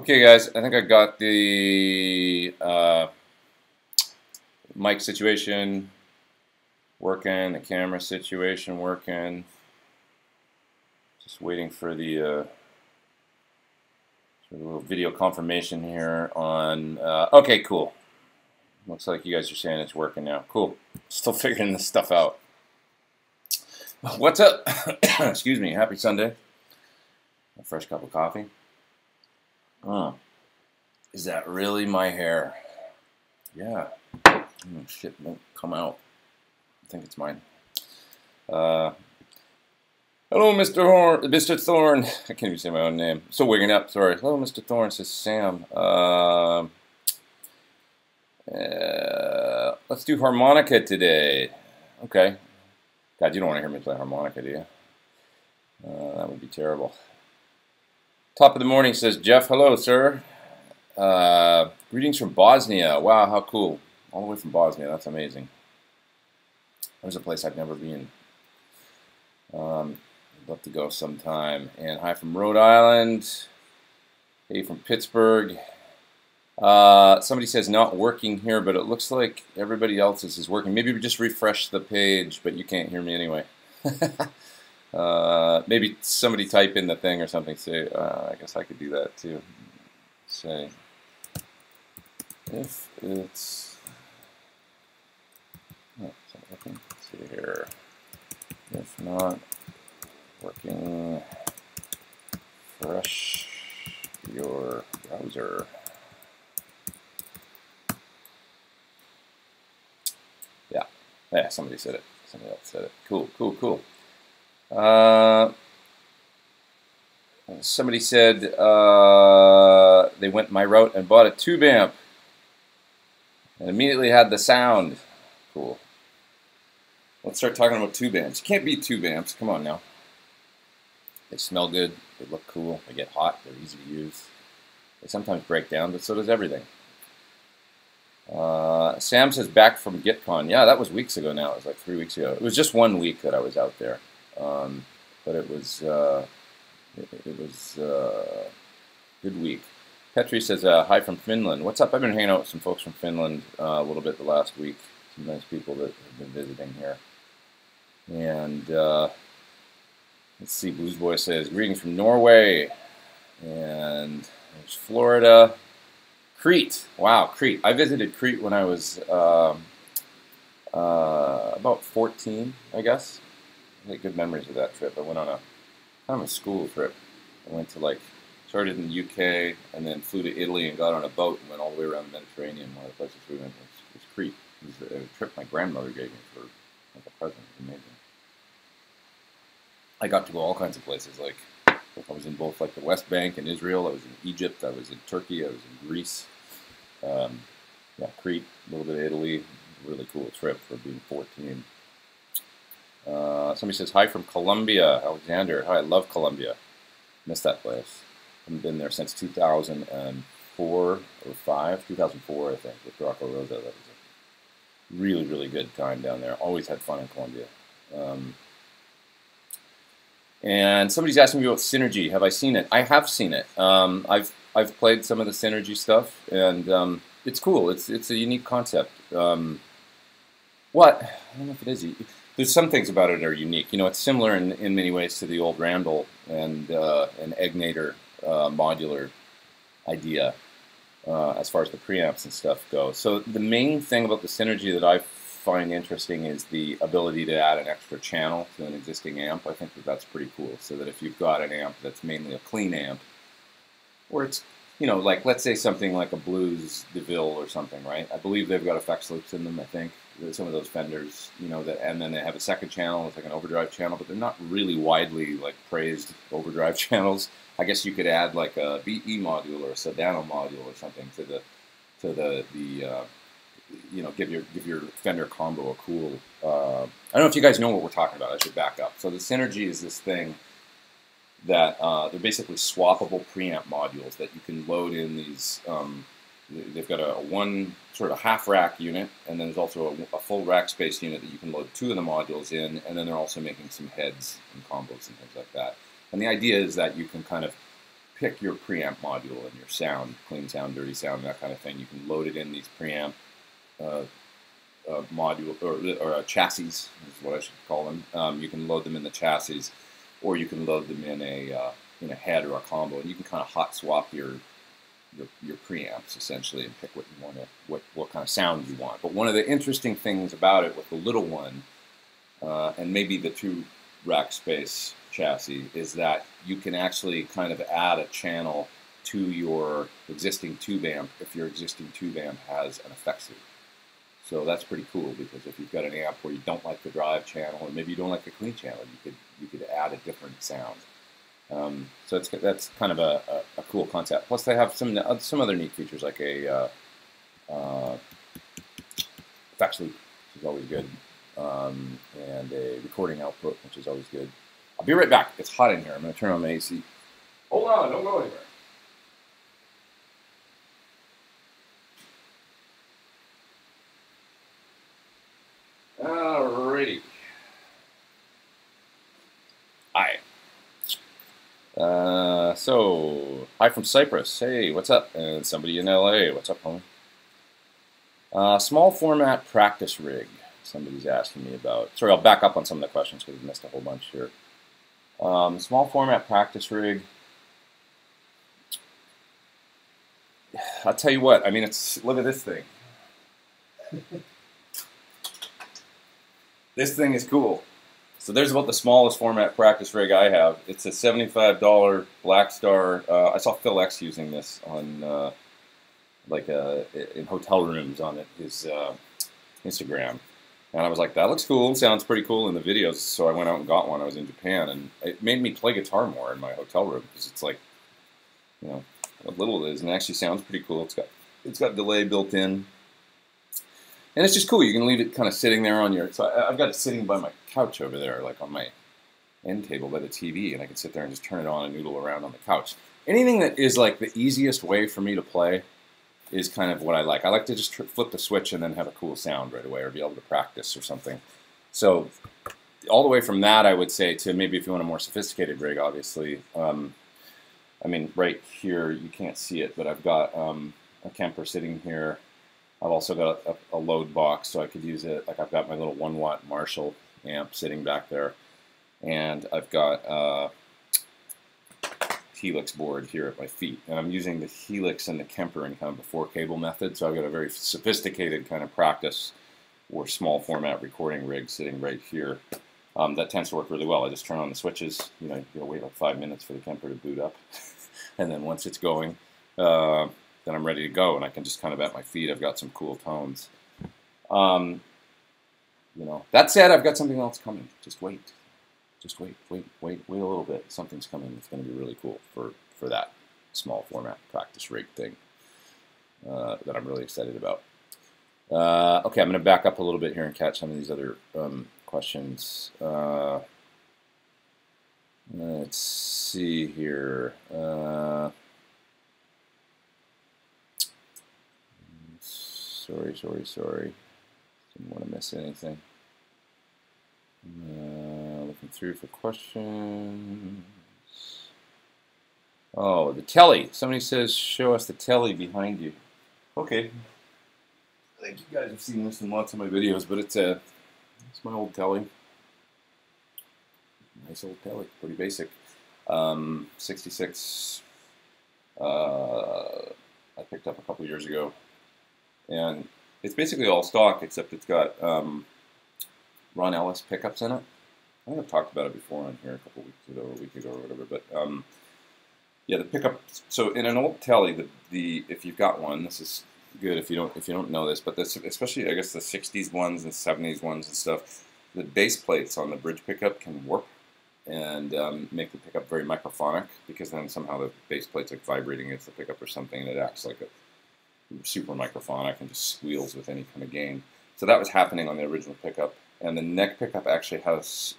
Okay, guys, I think I got the mic situation working, the camera situation working. Just waiting for the little video confirmation here on. Okay, cool. Looks like you guys are saying it's working now. Cool. Still figuring this stuff out. What's up? Excuse me. Happy Sunday. A fresh cup of coffee. Oh, is that really my hair? Yeah. Oh, shit won't come out. I think it's mine. Hello, Mr. Horn, Mr. Thorn. I can't even say my own name. So wigging up. Sorry. Hello, Mr. Thorn. Says Sam. Let's do harmonica today. Okay. God, you don't want to hear me play harmonica, do you? That would be terrible. Top of the morning, says Jeff. Hello, sir. Greetings from Bosnia. Wow, how cool. All the way from Bosnia. That's amazing. There's a place I've never been. I'd love to go sometime. And hi from Rhode Island. Hey from Pittsburgh. Somebody says not working here, but it looks like everybody else's is working. Maybe we just refresh the page, but you can't hear me anyway. Maybe somebody type in the thing or something. Say, I guess I could do that too. Say, if it's not working, let's see here. If not working, refresh your browser. Yeah, somebody said it. Somebody else said it. Cool, cool, cool. Somebody said they went my route and bought a tube amp and immediately had the sound. Cool. Let's start talking about tube amps. You can't beat tube amps. Come on now. They smell good. They look cool. They get hot. They're easy to use. They sometimes break down, but so does everything. Sam says back from GitCon. Yeah, that was weeks ago now. It was like 3 weeks ago. It was just 1 week that I was out there. But it was a good week. Petri says, hi from Finland. What's up? I've been hanging out with some folks from Finland a little bit the last week. Some nice people that have been visiting here. And let's see, Blues Boy says, greetings from Norway. And there's Florida. Crete. Wow, Crete. I visited Crete when I was about 14, I guess. I had good memories of that trip. I went on a kind of a school trip. I went to started in the UK and then flew to Italy and got on a boat and went all the way around the Mediterranean. One of the places we went was Crete. It was a trip my grandmother gave me for like a present. It was amazing. I got to go all kinds of places. Like I was in both like the West Bank and Israel. I was in Egypt. I was in Turkey. I was in Greece. Yeah, Crete, a little bit of Italy. Really cool trip for being 14. Somebody says, hi from Colombia, Alexander. Hi, I love Colombia. Miss that place. Haven't been there since 2004 or 5. 2004, I think, with Rocco Rosa. That was a really, really good time down there. Always had fun in Colombia. And somebody's asking me about Synergy. Have I seen it? I have seen it. I've played some of the Synergy stuff, and it's cool. It's a unique concept. I don't know if it is. There's some things about it that are unique. You know, it's similar in many ways to the old Randall and Egnator modular idea as far as the preamps and stuff go. So the main thing about the Synergy that I find interesting is the ability to add an extra channel to an existing amp. I think that's pretty cool. So that if you've got an amp that's mainly a clean amp, or it's, you know, like let's say something like a Blues DeVille or something, right? I believe they've got effects loops in them, I think. There's some of those Fenders, you know, and then they have a second channel, it's like an overdrive channel, but they're not really widely like praised overdrive channels. I guess you could add like a BE module or a Sedano module or something to the you know, give your Fender combo a cool. I don't know if you guys know what we're talking about. I should back up. So the Synergy is this thing that they're basically swappable preamp modules that you can load in these. They've got a one sort of half rack unit, and then there's also a full rack space unit that you can load 2 of the modules in, and then they're also making some heads and combos and things like that. And the idea is that you can kind of pick your preamp module and your sound, clean sound, dirty sound, that kind of thing. You can load it in these preamp module or chassis is what I should call them. You can load them in the chassis, or you can load them in a head or a combo, and you can kind of hot swap your preamps essentially and pick what you want to what kind of sound you want. But one of the interesting things about it with the little one and maybe the 2 rack space chassis is that you can actually kind of add a channel to your existing tube amp if your existing tube amp has an effects loop. So that's pretty cool, because if you've got an amp where you don't like the drive channel, or maybe you don't like the clean channel, you could add a different sound. So that's kind of a cool concept. Plus, they have some other neat features, like a effects loop, which is always good, and a recording output, which is always good. I'll be right back. It's hot in here. I'm going to turn on my AC. Hold on, don't go anywhere. Alrighty. Hi. So, hi from Cyprus. Hey, what's up? And somebody in LA. What's up, homie? Small format practice rig. Somebody's asking me about. Sorry, I'll back up on some of the questions because we missed a whole bunch here. Small format practice rig. I'll tell you what. I mean, look at this thing. This thing is cool. So there's about the smallest format practice rig I have. It's a $75 Black Star. I saw Phil X using this on in hotel rooms on his Instagram, and I was like, that looks cool. Sounds pretty cool in the videos. So I went out and got one. I was in Japan, and it made me play guitar more in my hotel room, because it's like, you know, what little it is, and it actually sounds pretty cool. It's got delay built in. And it's just cool. You can leave it kind of sitting there on your... So I've got it sitting by my couch over there, like on my end table by the TV, and I can sit there and just turn it on and noodle around on the couch. Anything that is like the easiest way for me to play is kind of what I like. I like to just flip the switch and then have a cool sound right away, or be able to practice or something. So all the way from that, I would say, to maybe if you want a more sophisticated rig, obviously. I mean, right here, you can't see it, but I've got a Kemper sitting here. I've also got a load box, so I could use it. Like, I've got my little 1-watt Marshall amp sitting back there, and I've got a Helix board here at my feet. And I'm using the Helix and the Kemper in kind of a 4-cable method, so I've got a very sophisticated kind of practice or small format recording rig sitting right here. That tends to work really well. I just turn on the switches. You know, you gotta wait like 5 minutes for the Kemper to boot up, and then once it's going, then I'm ready to go, and I can just kind of at my feet. I've got some cool tones. You know, that said, I've got something else coming. Just wait. Just wait a little bit. Something's coming that's going to be really cool for that small format practice rig thing that I'm really excited about. Okay, I'm going to back up a little bit here and catch some of these other questions. Let's see here. Sorry. Didn't want to miss anything. Looking through for questions. Oh, the telly. Somebody says, show us the telly behind you. Okay. I think you guys have seen this in lots of my videos, but it's my old telly. Nice old telly. Pretty basic. 66. I picked up a couple years ago. And it's basically all stock, except it's got Ron Ellis pickups in it. I think I've talked about it before on here a couple weeks ago, or a week ago, or whatever. But yeah, the pickup. So in an old telly, if you've got one, this is good if you don't know this. But this, especially I guess the '60s ones and '70s ones and stuff, the base plates on the bridge pickup can warp and make the pickup very microphonic, because then somehow the base plate's like vibrating against the pickup or something, and it acts like a super microphonic and just squeals with any kind of gain. So that was happening on the original pickup, and the neck pickup actually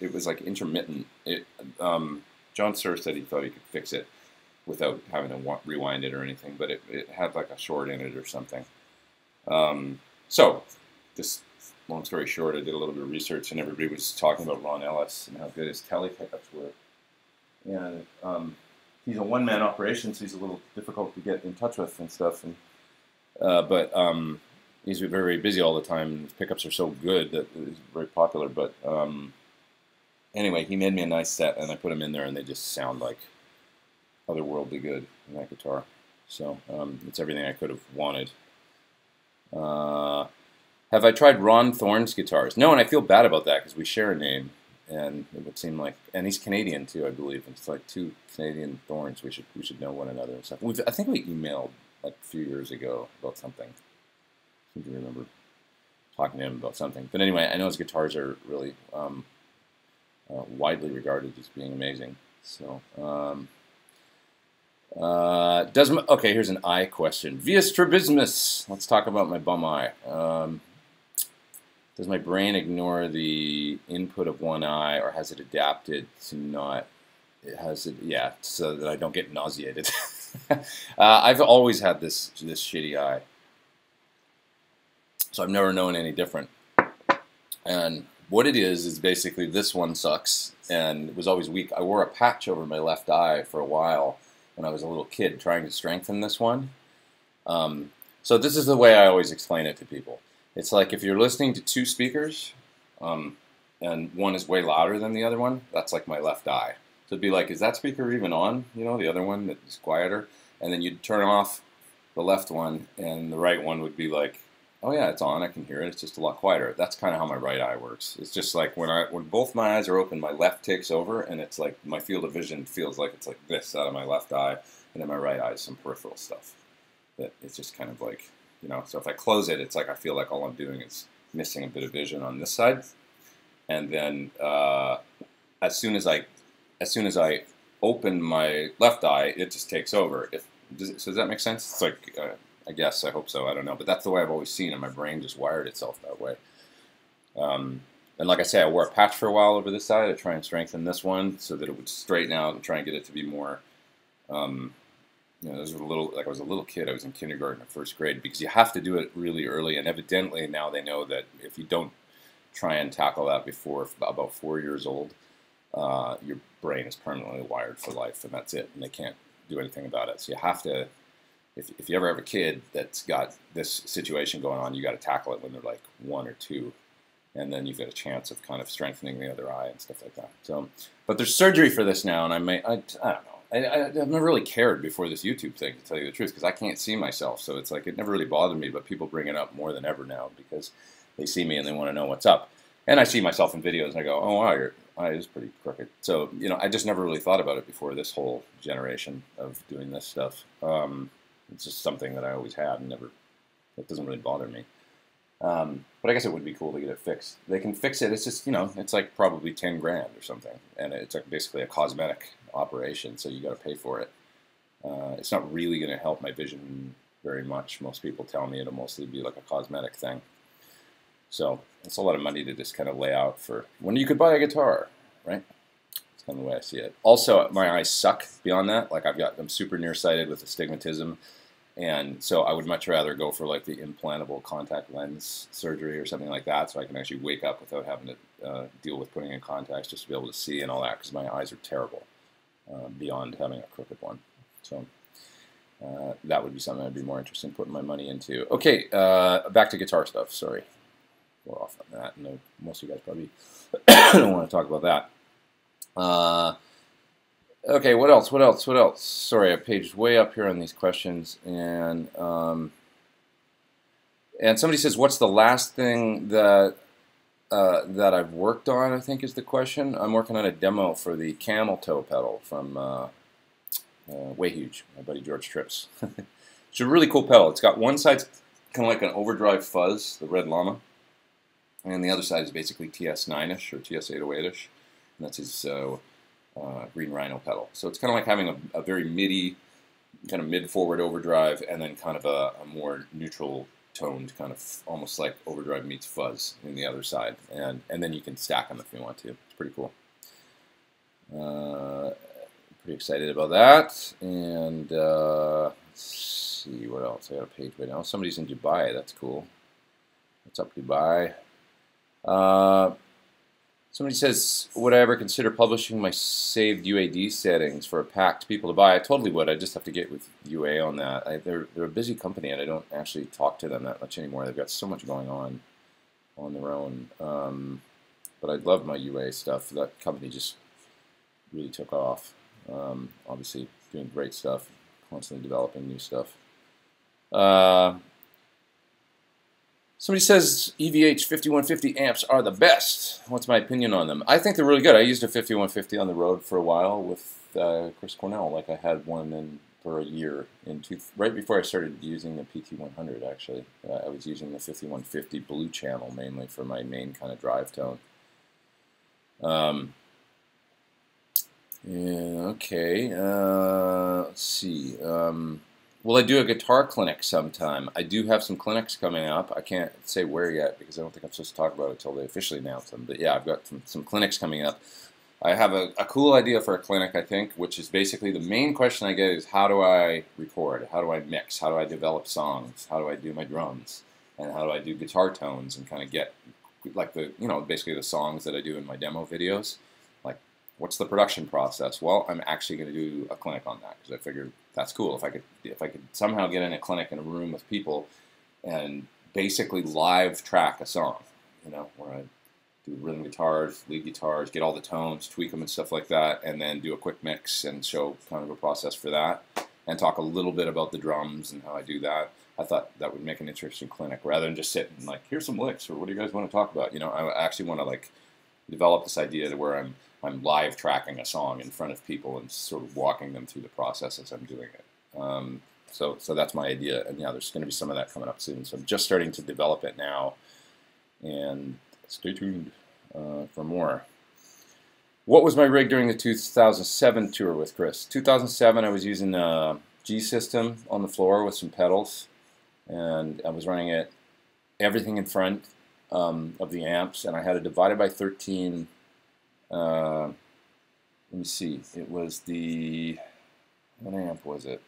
it was like intermittent. John Sir said he thought he could fix it without having to rewind it or anything, but it had like a short in it or something. So just long story short, I did a little bit of research, and everybody was talking about Ron Ellis and how good his telly pickups were. And he's a one-man operation, so he's a little difficult to get in touch with and stuff. And but he's very, very busy all the time. His pickups are so good that he's very popular. But anyway, he made me a nice set, and I put them in there, and they just sound like otherworldly good in that guitar. So it's everything I could have wanted. Have I tried Ron Thorn's guitars? No, and I feel bad about that because we share a name, and it would seem like, and he's Canadian too, I believe. It's like two Canadian Thorns. We should know one another and stuff. I think we emailed like a few years ago about something. I seem to remember talking to him about something. But anyway, I know his guitars are really widely regarded as being amazing. So, okay, here's an eye question. Via strabismus. Let's talk about my bum eye. Does my brain ignore the input of one eye, or has it adapted to not? Yeah, so that I don't get nauseated. I've always had this shitty eye, so I've never known any different. And what it is basically this one sucks, and it was always weak. I wore a patch over my left eye for a while when I was a little kid, trying to strengthen this one. So this is the way I always explain it to people. It's like if you're listening to two speakers, and one is way louder than the other one, that's like my left eye. So it'd be like, is that speaker even on? You know, the other one that's quieter. And then you'd turn off the left one, and the right one would be like, oh yeah, it's on, I can hear it, it's just a lot quieter. That's kind of how my right eye works. It's just like when both my eyes are open, my left takes over, and it's like my field of vision feels like it's like this out of my left eye, and then my right eye is some peripheral stuff. That it's just kind of like, you know, so if I close it, it's like I feel like all I'm doing is missing a bit of vision on this side. And then as soon as I open my left eye, it just takes over. So does that make sense? It's like, I guess, I hope so, I don't know. But that's the way I've always seen it. My brain just wired itself that way. And like I say, I wore a patch for a while over this side to try and strengthen this one so that it would straighten out and try and get it to be more, you know, like I was a little kid. I was in kindergarten or first grade, because you have to do it really early. And evidently now they know that if you don't try and tackle that before about 4 years old, your brain is permanently wired for life, and that's it. And they can't do anything about it. So you have to, if you ever have a kid that's got this situation going on, you got to tackle it when they're like 1 or 2. And then you've got a chance of kind of strengthening the other eye and stuff like that. So, but there's surgery for this now, and I don't know. I've never really cared before this YouTube thing, to tell you the truth, because I can't see myself. So it's like it never really bothered me, but people bring it up more than ever now because they see me and they want to know what's up. And I see myself in videos and I go, oh wow, your eye is pretty crooked. So, you know, I just never really thought about it before this whole generation of doing this stuff. It's just something that I always had and it doesn't really bother me. But I guess it would be cool to get it fixed. They can fix it. It's just, you know, it's like probably 10 grand or something. And it's like basically a cosmetic operation, so you got to pay for it. It's not really going to help my vision very much. Most people tell me it'll mostly be like a cosmetic thing. So it's a lot of money to just kind of lay out for when you could buy a guitar, right? That's kind of the way I see it. Also, my eyes suck beyond that. Like I'm super nearsighted with astigmatism. And so I would much rather go for like the implantable contact lens surgery or something like that, so I can actually wake up without having to deal with putting in contacts, just to be able to see and all that, because my eyes are terrible beyond having a crooked one. So that would be something I'd be more interested in putting my money into. Okay, back to guitar stuff. Sorry, we're off on that. No, most of you guys probably don't want to talk about that. Okay, what else? What else? What else? Sorry, I paged way up here on these questions, and somebody says, "What's the last thing that I've worked on?" I think is the question. I'm working on a demo for the camel toe pedal from Way Huge, my buddy George Trips. It's a really cool pedal. It's got one side kind of like an overdrive fuzz, the Red Llama, and the other side is basically TS9-ish or TS808-ish, and that's his Green Rhino pedal. So it's kind of like having a very MIDI, kind of mid-forward overdrive, and then kind of a more neutral toned, kind of almost like overdrive meets fuzz in the other side. And then you can stack them if you want to. It's pretty cool. Pretty excited about that. And let's see what else. I got a page right now. Somebody's in Dubai. That's cool. What's up, Dubai? Somebody says, would I ever consider publishing my saved UAD settings for a pack to people to buy? I totally would. I just have to get with UA on that. They're a busy company, and I don't actually talk to them that much anymore. They've got so much going on their own. But I love my UA stuff. That company just really took off. Obviously, doing great stuff, constantly developing new stuff. Somebody says EVH 5150 amps are the best. What's my opinion on them? I think they're really good. I used a 5150 on the road for a while with Chris Cornell. Like, I had one for a year right before I started using the PT100. Actually, I was using the 5150 blue channel mainly for my main kind of drive tone. Yeah, okay. Let's see. Will I do a guitar clinic sometime? I do have some clinics coming up. I can't say where yet because I don't think I'm supposed to talk about it until they officially announce them. But yeah, I've got some clinics coming up. I have a cool idea for a clinic, I think, which is basically the main question I get is how do I record? How do I mix? How do I develop songs? How do I do my drums? And how do I do guitar tones and kind of get like basically the songs that I do in my demo videos? Like, what's the production process? Well, I'm actually going to do a clinic on that because I figured that's cool. If I could somehow get in a clinic in a room with people and basically live track a song, where I do rhythm guitars, lead guitars, get all the tones, tweak them and stuff like that, and then do a quick mix and show kind of a process for that, and talk a little bit about the drums and how I do that. I thought that would make an interesting clinic rather than just sit and like, here's some licks, or what do you guys want to talk about? I actually want to like develop this idea to where I'm live tracking a song in front of people and sort of walking them through the process as I'm doing it. So that's my idea, and yeah, there's going to be some of that coming up soon. So I'm just starting to develop it now, and stay tuned for more. What was my rig during the 2007 tour with Chris? 2007, I was using a G system on the floor with some pedals, and I was running it everything in front of the amps, and I had a divided by 13. Let me see. It was what amp was it?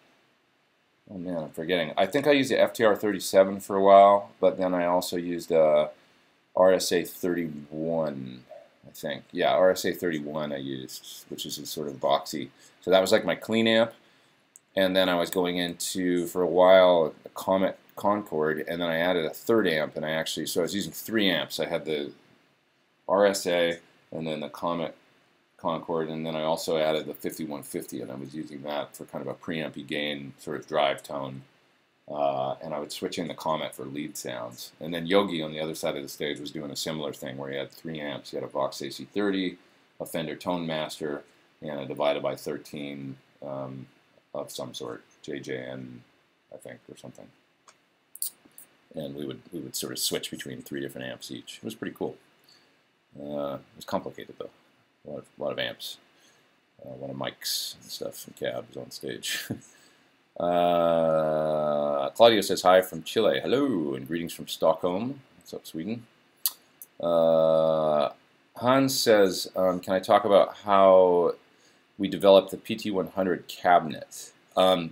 Oh man, I'm forgetting. I think I used the FTR 37 for a while, but then I also used RSA 31. I think, yeah, RSA 31 I used, which is a sort of boxy. So that was like my clean amp, and then I was going into for a while a Comet Concord, and then I added a third amp, and so I was using 3 amps. I had the RSA, and then the Comet Concord, and then I also added the 5150, and I was using that for kind of a preampy gain sort of drive tone, and I would switch in the Comet for lead sounds. And then Yogi on the other side of the stage was doing a similar thing where he had 3 amps. He had a Vox AC30, a Fender Tone Master, and a divided by 13 of some sort, JJN, I think, or something. And we would sort of switch between 3 different amps each. It was pretty cool. It was complicated though. A lot of amps, a lot of mics and stuff, and cabs on stage. Claudio says hi from Chile. Hello, and greetings from Stockholm. What's up, Sweden? Hans says, can I talk about how we developed the PT100 cabinet?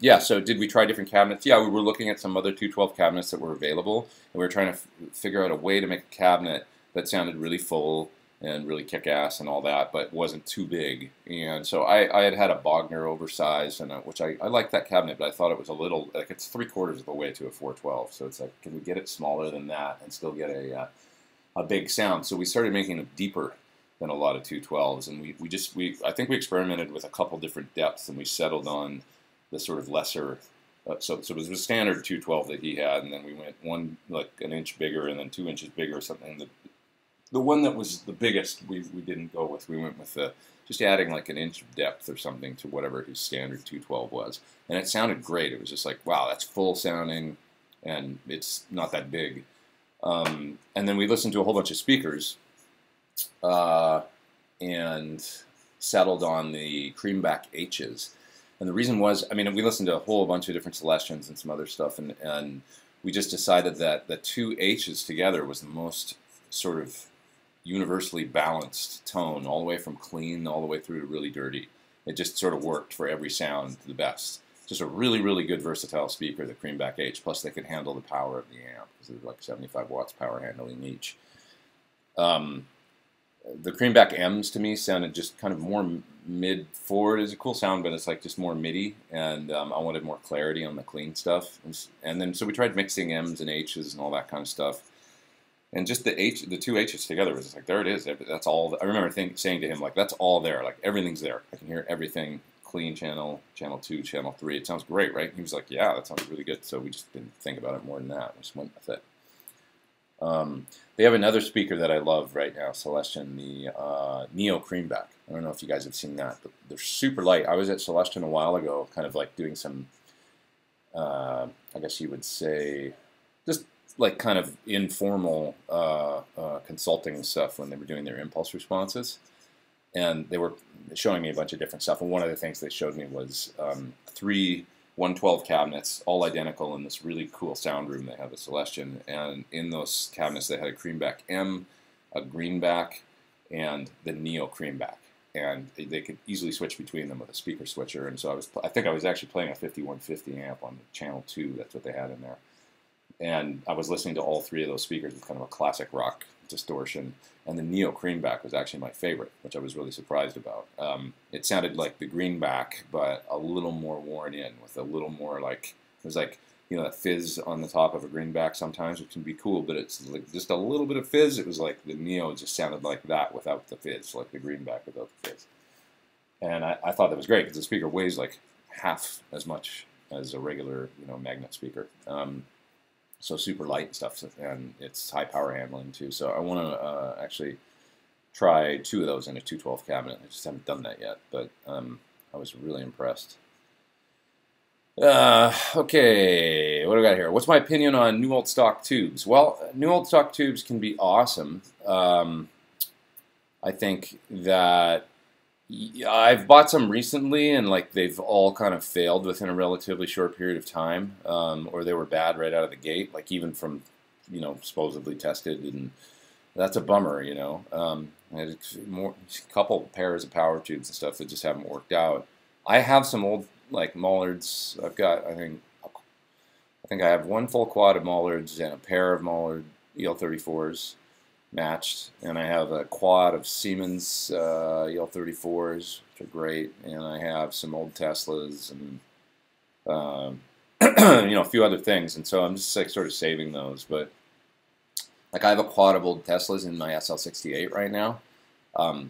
Yeah, so did we try different cabinets? Yeah, we were looking at some other 212 cabinets that were available, and we were trying to figure out a way to make a cabinet that sounded really full and really kick-ass and all that, but wasn't too big. And so I had a Bogner oversized, and which I liked that cabinet, but I thought it was a little, like it's 3/4 of the way to a 412. So it's like, can we get it smaller than that and still get a big sound? So we started making it deeper than a lot of 212s, and I think we experimented with a couple different depths, and we settled on the sort of lesser. So it was a standard 212 that he had, and then we went one like an inch bigger, and then 2 inches bigger or something. The one that was the biggest, we didn't go with. We went with just adding like an inch of depth or something to whatever his standard 212 was. And it sounded great. It was just like, wow, that's full sounding, and it's not that big. And then we listened to a whole bunch of speakers and settled on the Creamback H's. And the reason was, I mean, we listened to a whole bunch of different Celestians and some other stuff, and we just decided that the 2 H's together was the most sort of universally balanced tone, all the way from clean all the way through to really dirty. It just sort of worked for every sound the best. Just a really, really good versatile speaker, the Creamback H. Plus they could handle the power of the amp, because there's like 75 watts power handling each. the Greenback M's to me sounded just kind of more mid forward. It's a cool sound, but it's like just more MIDI, and I wanted more clarity on the clean stuff. And then so we tried mixing M's and H's and all that kind of stuff. And just the two H's together was just like, there it is. That's all. I remember saying to him, like, that's all there. Like, everything's there. I can hear everything. Clean channel 2, channel 3. It sounds great, right? And he was like, yeah, that sounds really good. So we just didn't think about it more than that. We just went with it. They have another speaker that I love right now, Celestion, the Neo Creamback. I don't know if you guys have seen that, but they're super light. I was at Celestion a while ago, kind of like doing some, I guess you would say, just like kind of informal consulting stuff when they were doing their impulse responses. And they were showing me a bunch of different stuff. And one of the things they showed me was 3 112 cabinets, all identical in this really cool sound room they have at Celestion. And in those cabinets, they had a Creamback M, a Greenback, and the Neo Creamback. And they could easily switch between them with a speaker switcher. And so I think I was actually playing a 5150 amp on channel 2. That's what they had in there. And I was listening to all 3 of those speakers with kind of a classic rock distortion. And the Neo Creamback was actually my favorite, which I was really surprised about. It sounded like the Greenback, but a little more worn in, with a little more like, it was like, you know, that fizz on the top of a Greenback sometimes, which can be cool, but it's like just a little bit of fizz. It was like the Neo just sounded like that without the fizz, like the Greenback without the fizz. And I thought that was great, because the speaker weighs like half as much as a regular, you know, magnet speaker. So super light and stuff, and it's high power handling too. So I want to actually try 2 of those in a 212 cabinet. I just haven't done that yet, but I was really impressed. Okay, what do I got here? What's my opinion on new old stock tubes? Well, new old stock tubes can be awesome. I think that I've bought some recently, and like they've all kind of failed within a relatively short period of time, or they were bad right out of the gate, like even from, you know, supposedly tested, and that's a bummer, you know. I had a couple pairs of power tubes and stuff that just haven't worked out. I have some old like Mollards. I've got, I think I have 1 full quad of Mollards and a pair of Mollard EL34s. Matched, and I have a quad of Siemens EL34s, which are great, and I have some old Teslas and you know, a few other things, and so I'm just like sort of saving those. But like I have a quad of old Teslas in my SL68 right now,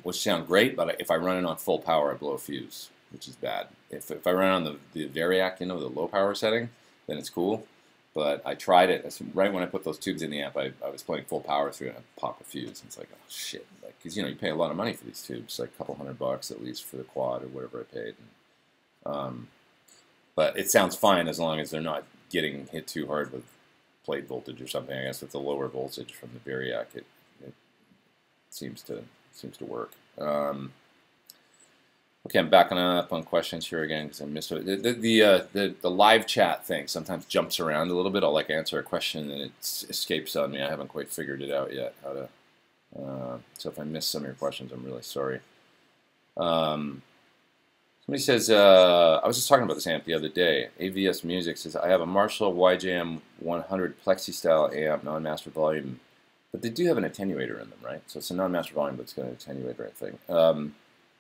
which sound great, but if I run it on full power, I blow a fuse, which is bad. If I run on the Variac, you know, the low power setting, then it's cool. But I tried it right when I put those tubes in the amp. I was playing full power through it, and I popped a fuse. And it's like, oh shit! Like, because you know, you pay a lot of money for these tubes, like a couple $100 at least for the quad or whatever I paid. And, but it sounds fine as long as they're not getting hit too hard with plate voltage or something. I guess with the lower voltage from the Variac, it seems to work. Okay, I'm backing up on questions here again because I missed it. The live chat thing sometimes jumps around a little bit. I'll like answer a question and it escapes on me. I haven't quite figured it out yet how to. So if I miss some of your questions, I'm really sorry. Somebody says, I was just talking about this amp the other day. AVS Music says, I have a Marshall YJM 100 Plexi style amp, non-master volume, but they do have an attenuator in them, right? So it's a non-master volume, but it's got an attenuator, I think.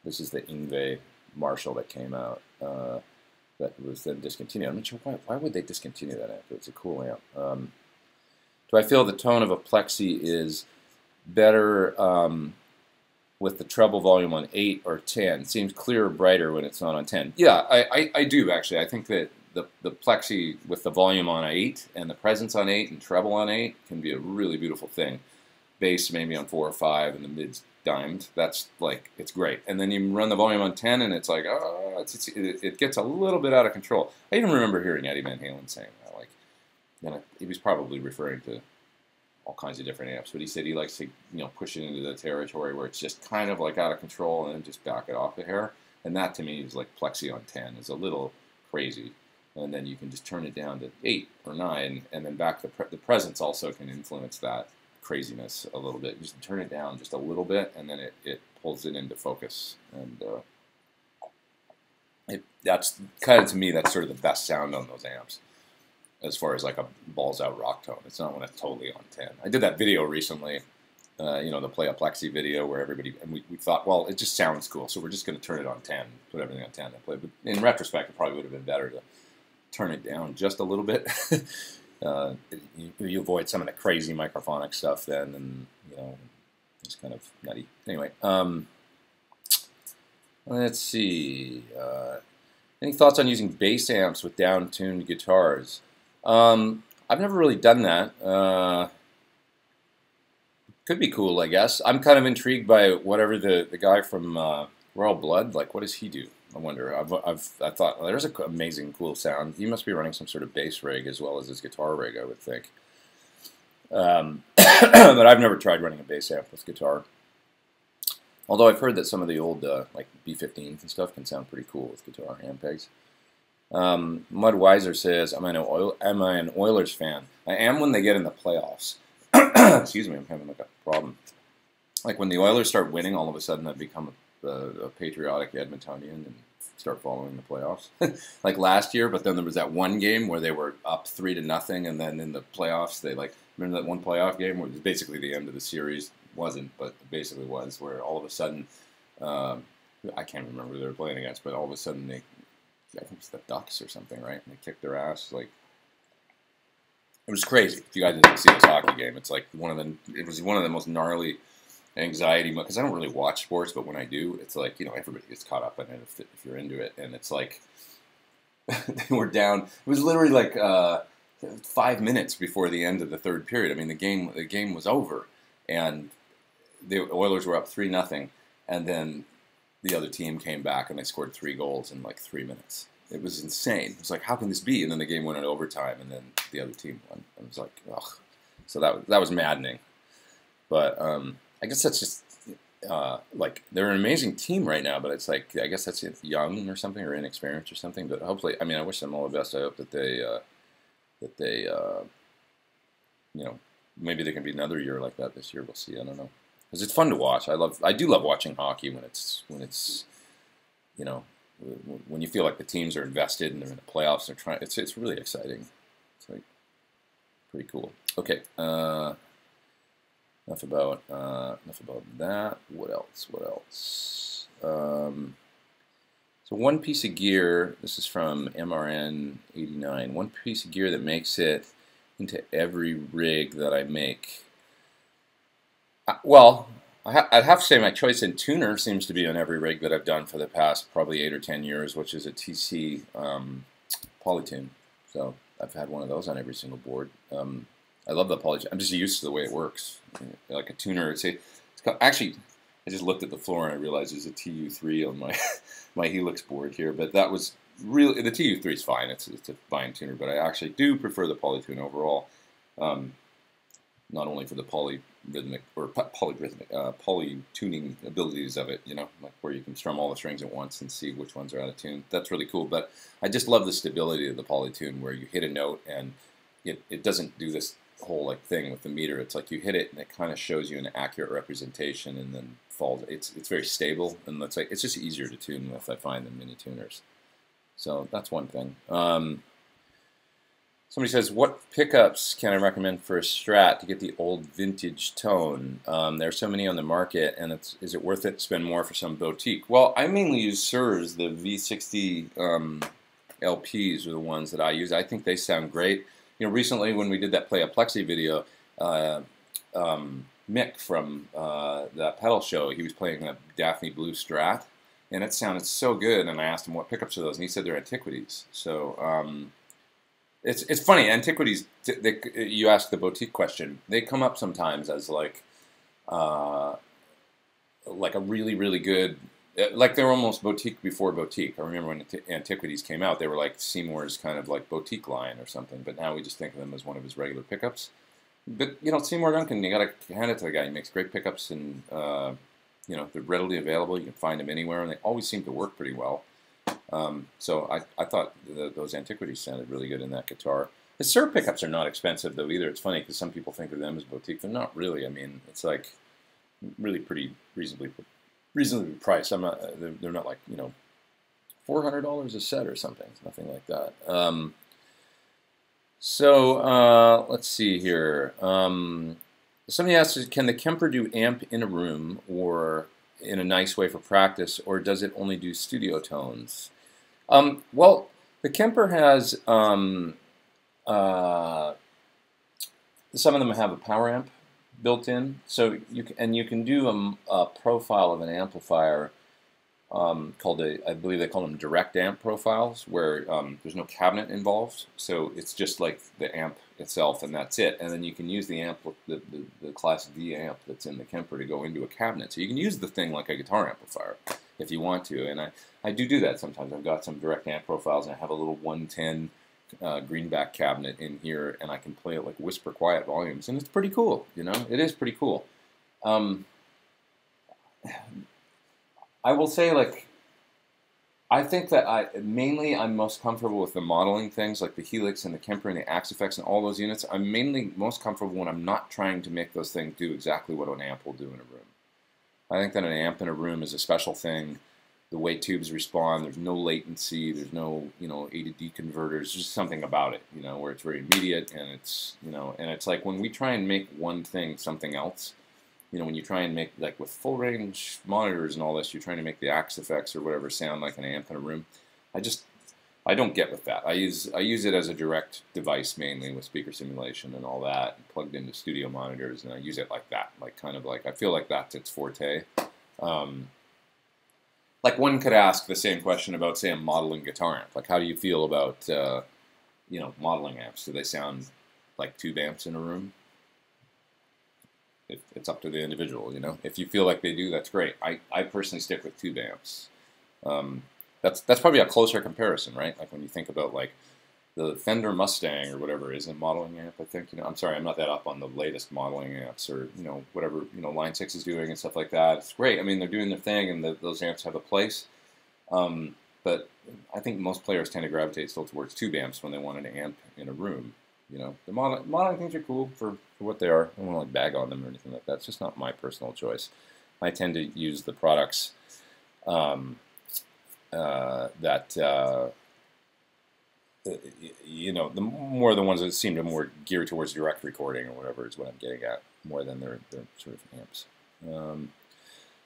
This is the Ingve Marshall that came out that was then discontinued. I'm not sure why would they discontinue that amp? It's a cool amp. Do I feel the tone of a Plexi is better with the treble volume on 8 or 10? It seems clearer, brighter when it's not on 10. Yeah, I do actually. I think that the Plexi with the volume on 8 and the presence on 8 and treble on 8 can be a really beautiful thing. Bass maybe on 4 or 5 and the mids dimed. That's like, it's great. And then you run the volume on 10 and it's like, oh, it gets a little bit out of control. I even remember hearing Eddie Van Halen saying that. Like, you know, he was probably referring to all kinds of different amps, but he said he likes to, you know, push it into the territory where it's just kind of like out of control and then just back it off a hair. And that to me is like Plexi on 10 is a little crazy. And then you can just turn it down to 8 or 9, and then back the presence also can influence that craziness a little bit. Just turn it down just a little bit, and then it pulls it into focus. And that's kind of, to me, that's sort of the best sound on those amps, as far as like a balls out rock tone. It's not when it's totally on 10. I did that video recently you know, the Play a Plexi video where everybody, and we thought, well, it just sounds cool, so we're just going to turn it on 10, put everything on 10 and play. But in retrospect, it probably would have been better to turn it down just a little bit. You avoid some of the crazy microphonic stuff then, and, you know, it's kind of nutty. Anyway, let's see. Any thoughts on using bass amps with down-tuned guitars? I've never really done that. Could be cool, I guess. I'm kind of intrigued by whatever the guy from Royal Blood, like, what does he do? I wonder. I thought, well, there's an amazing, cool sound. He must be running some sort of bass rig as well as his guitar rig, I would think. But I've never tried running a bass amp with guitar. Although I've heard that some of the old, like B15s and stuff can sound pretty cool with guitar Ampegs. Mudweiser says, am I an Oilers fan? I am when they get in the playoffs. Excuse me, I'm having like a problem. Like when the Oilers start winning, all of a sudden I become a patriotic Edmontonian and start following the playoffs. Like last year, but then there was that one game where they were up 3-0, and then in the playoffs, they like, remember that one playoff game where it was basically the end of the series? Wasn't, but it basically was, where all of a sudden, I can't remember who they were playing against, but all of a sudden I think it's the Ducks or something, right? And they kicked their ass, like, it was crazy. If you guys didn't see this hockey game, it's like it was one of the most gnarly anxiety, because I don't really watch sports, but when I do, it's like, you know, everybody gets caught up in it if you're into it, and it's like, they were down, it was literally like 5 minutes before the end of the third period. I mean, the game was over, and the Oilers were up 3-0, and then the other team came back and they scored 3 goals in like 3 minutes. It was insane. It was like, how can this be? And then the game went in overtime, and then the other team won. It was like, ugh. So that was maddening. But I guess that's just like, they're an amazing team right now. But it's like, I guess that's young or something, or inexperienced or something. But hopefully, I mean, I wish them all the best. I hope that they you know, maybe there can be another year like that this year. We'll see. I don't know, because it's fun to watch. I do love watching hockey when it's you know, when you feel like the teams are invested and they're in the playoffs. They're trying. It's really exciting. It's like pretty cool. Okay. Enough about that. What else? What else? So one piece of gear. This is from MRN89. One piece of gear that makes it into every rig that I make. Well, I'd have to say my choice in tuner seems to be on every rig that I've done for the past probably 8 or 10 years, which is a TC Polytune. So I've had one of those on every single board. I love the Polytune. I'm just used to the way it works. Like a tuner, actually, I just looked at the floor and I realized there's a TU3 on my Helix board here, but that was really, the TU3 is fine. It's a fine tuner, but I actually do prefer the Polytune overall. Not only for the polyrhythmic or polytuning abilities of it, you know, like where you can strum all the strings at once and see which ones are out of tune. That's really cool. But I just love the stability of the Polytune, where you hit a note and it doesn't do this whole like thing with the meter. It's like you hit it and it kind of shows you an accurate representation and then falls. It's very stable, and it's just easier to tune with, I find, than mini tuners. So that's one thing. Somebody says, what pickups can I recommend for a Strat to get the old vintage tone? There are so many on the market, and is it worth it to spend more for some boutique? Well, I mainly use Suhrs. The V60 LPs are the ones that I use. I think they sound great. You know, recently when we did that Play a Plexi video, Mick from that pedal show, he was playing a Daphne Blue Strat, and it sounded so good, and I asked him what pickups are those, and he said they're Antiquities. So it's funny, Antiquities, you ask the boutique question, they come up sometimes as like a really, really good, like they were almost boutique before boutique. I remember when Antiquities came out, they were like Seymour's kind of like boutique line or something, but now we just think of them as one of his regular pickups. But, you know, Seymour Duncan, you got to hand it to the guy. He makes great pickups, and, you know, they're readily available. You can find them anywhere, and they always seem to work pretty well. So I thought those Antiquities sounded really good in that guitar. The Suhr pickups are not expensive, though, either. It's funny because some people think of them as boutique. They're not really. I mean, it's like really pretty reasonably priced. They're not like, you know, $400 a set or something. It's nothing like that. So let's see here. Somebody asks, can the Kemper do amp in a room or in a nice way for practice, or does it only do studio tones? Well, the Kemper has some of them have a power amp built in, so you can do a profile of an amplifier called I believe they call them direct amp profiles, where there's no cabinet involved, so it's just like the amp itself, and that's it. And then you can use the amp, the Class D amp that's in the Kemper, to go into a cabinet. So you can use the thing like a guitar amplifier if you want to. And I do that sometimes. I've got some direct amp profiles, and I have a little 110 greenback cabinet in here, and I can play it like whisper quiet volumes, and it's pretty cool. You know, it is pretty cool. I will say, like, I think that I'm most comfortable with the modeling things like the Helix and the Kemper and the Axe Effects and all those units. I'm mainly most comfortable when I'm not trying to make those things do exactly what an amp will do in a room. I think that an amp in a room is a special thing. The way tubes respond, there's no latency, there's no, you know, A to D converters. There's just something about it, you know, where it's very immediate, and it's, you know, and it's like when we try and make one thing something else. You know, when you try and make, like with full range monitors and all this, you're trying to make the Axe Effects or whatever sound like an amp in a room. I don't get with that. I use it as a direct device mainly with speaker simulation and all that, plugged into studio monitors, and I use it like that, like kind of like, I feel like that's its forte. Like one could ask the same question about, say, a modeling guitar amp. Like, how do you feel about, you know, modeling amps? Do they sound like tube amps in a room? It's up to the individual, you know. If you feel like they do, that's great. I personally stick with tube amps. That's probably a closer comparison, right? Like when you think about like the Fender Mustang or whatever is a modeling amp, I think. You know, I'm sorry, I'm not that up on the latest modeling amps or, you know, whatever, you know, Line 6 is doing and stuff like that. It's great. I mean, they're doing their thing, and those amps have a place. But I think most players tend to gravitate still towards tube amps when they want an amp in a room. You know, the modeling things are cool for what they are. I don't want to like bag on them or anything like that. It's just not my personal choice. I tend to use the products that you know, the more the ones that seem to more geared towards direct recording or whatever is what I'm getting at, more than their sort of amps.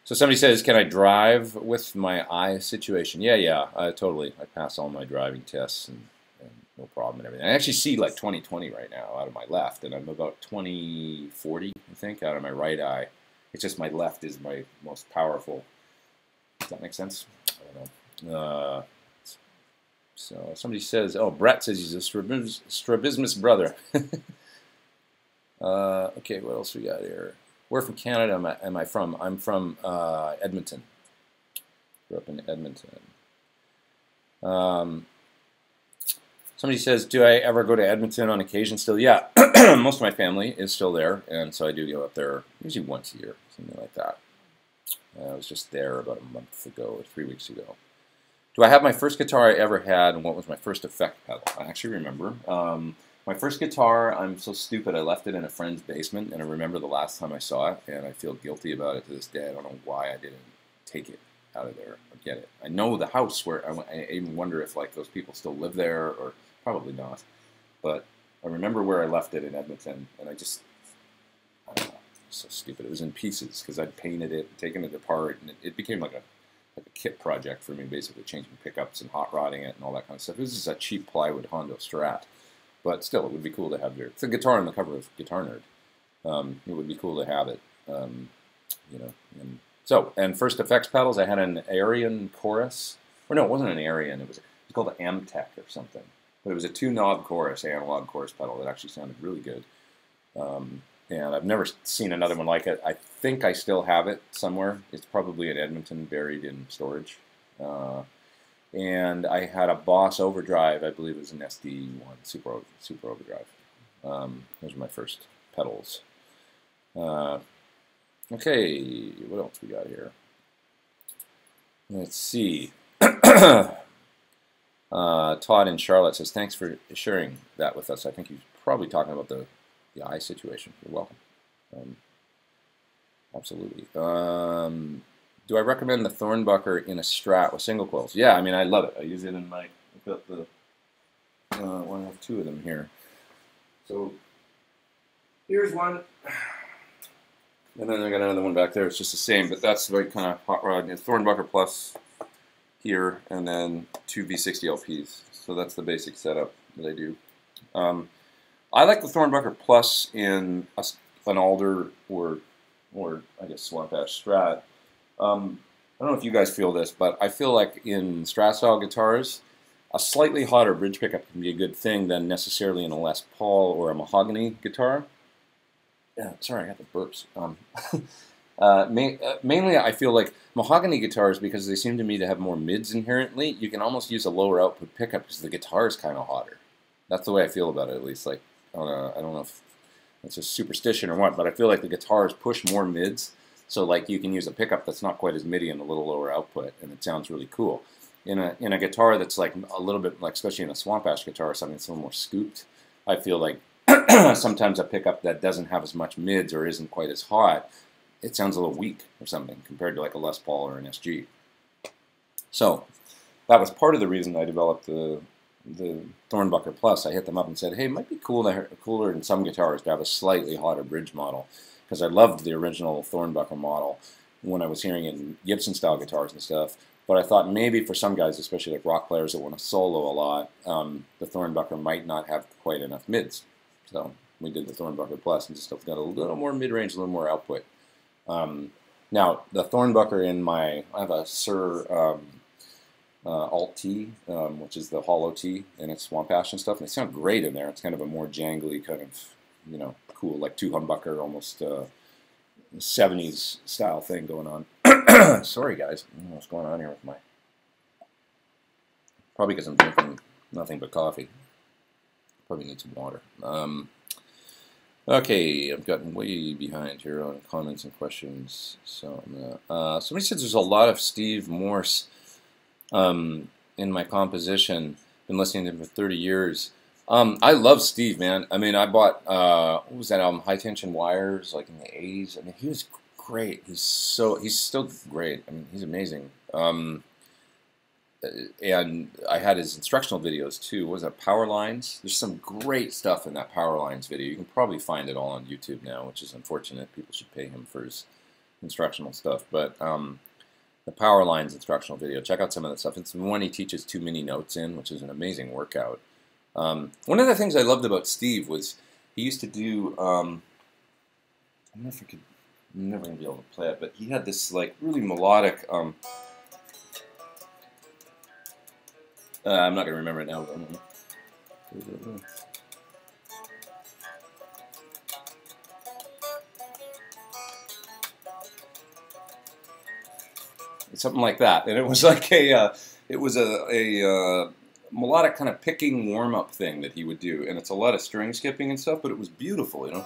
So somebody says, can I drive with my eye situation? Yeah, totally. I pass all my driving tests and no problem and everything. I actually see like 20/20 right now out of my left, and I'm about 20/40, I think, out of my right eye. It's just my left is my most powerful. Does that make sense? I don't know. So somebody says, oh, Brett says he's a strabismus brother. Okay, what else we got here? Where from Canada am I from? I'm from Edmonton. Grew up in Edmonton. Somebody says, do I ever go to Edmonton on occasion still? Yeah, most of my family is still there, and so I do go up there usually once a year, something like that. I was just there about a month ago or 3 weeks ago. Do I have my first guitar I ever had, and what was my first effect pedal? I actually remember. My first guitar, I'm so stupid, I left it in a friend's basement, and I remember the last time I saw it, and I feel guilty about it to this day. I don't know why I didn't take it out of there or get it. I know the house where, I even wonder if like those people still live there, or probably not. But I remember where I left it in Edmonton, and I don't know, so stupid. It was in pieces, because I'd painted it, taken it apart, and it became like a kit project for me, basically changing pickups and hot rodding it and all that kind of stuff. It was just a cheap plywood Hondo Strat. But still, it would be cool to have it's a guitar on the cover of Guitar Nerd. It would be cool to have it, you know. And first effects pedals, I had an Arian Chorus. Or no, it wasn't an Arian. It was called an Amtech or something. But it was a 2-knob chorus, analog chorus pedal that actually sounded really good. And I've never seen another one like it. I think I still have it somewhere. It's probably in Edmonton, buried in storage. And I had a Boss Overdrive. I believe it was an SD1 Super Overdrive. Those were my first pedals. Okay, what else we got here? Let's see. Todd in Charlotte says, thanks for sharing that with us. I think he's probably talking about the eye situation. You're welcome. Absolutely. Do I recommend the Thornbucker in a Strat with single coils? Yeah, I mean, I love it. I use it in my, I've got the, I have 2 of them here. So here's one. And then I got another one back there. It's just the same, but that's the right kind of hot rod. Thornbucker Plus here, and then two V60 LPs. So that's the basic setup that I do. I like the Thornbucker Plus in an alder or I guess swamp ash Strat. I don't know if you guys feel this, but I feel like in Strat style guitars, a slightly hotter bridge pickup can be a good thing than necessarily in a Les Paul or a mahogany guitar. Yeah, sorry, I got the burps. Mainly, I feel like mahogany guitars, because they seem to me to have more mids inherently, you can almost use a lower output pickup because the guitar is kind of hotter. That's the way I feel about it, at least. Like, I don't know if it's a superstition or what, but I feel like the guitars push more mids, so like you can use a pickup that's not quite as midi and a little lower output, and it sounds really cool. In a guitar that's like a little bit, like especially in a swamp ash guitar or something that's a little more scooped, I feel like sometimes a pickup that doesn't have as much mids or isn't quite as hot, it sounds a little weak or something compared to like a Les Paul or an SG. So that was part of the reason I developed the Thornbucker Plus. I hit them up and said, hey, it might be cooler in some guitars to have a slightly hotter bridge model, because I loved the original Thornbucker model when I was hearing it in Gibson style guitars and stuff. But I thought maybe for some guys, especially like rock players that want to solo a lot, the Thornbucker might not have quite enough mids. So we did the Thornbucker Plus and just got a little more mid-range, a little more output. Now, the Thornbucker I have a Sir Alt T, which is the hollow T, and it's swamp ash and stuff, and they sound great in there. It's kind of a more jangly kind of, cool, like two humbucker, almost 70s style thing going on. Sorry, guys. I don't know what's going on here with my... Probably because I'm drinking nothing but coffee. Probably need some water. Okay, I've gotten way behind here on comments and questions. So somebody said there's a lot of Steve Morse in my composition. Been listening to him for 30 years. I love Steve, man. I mean, I bought what was that album, High Tension Wires, like in the 80s. I mean, he was great. He's still great. I mean, he's amazing. And I had his instructional videos too. What was that, Power Lines? There's some great stuff in that Power Lines video. You can probably find it all on YouTube now, which is unfortunate. People should pay him for his instructional stuff. But the Power Lines instructional video, check out some of that stuff. It's the one he teaches 2 mini notes in, which is an amazing workout. One of the things I loved about Steve was he used to do, I'm never going to be able to play it, but he had this like really melodic, I'm not going to remember it now. Something like that, and it was like a melodic kind of picking warm-up thing that he would do, and it's a lot of string skipping and stuff, but it was beautiful,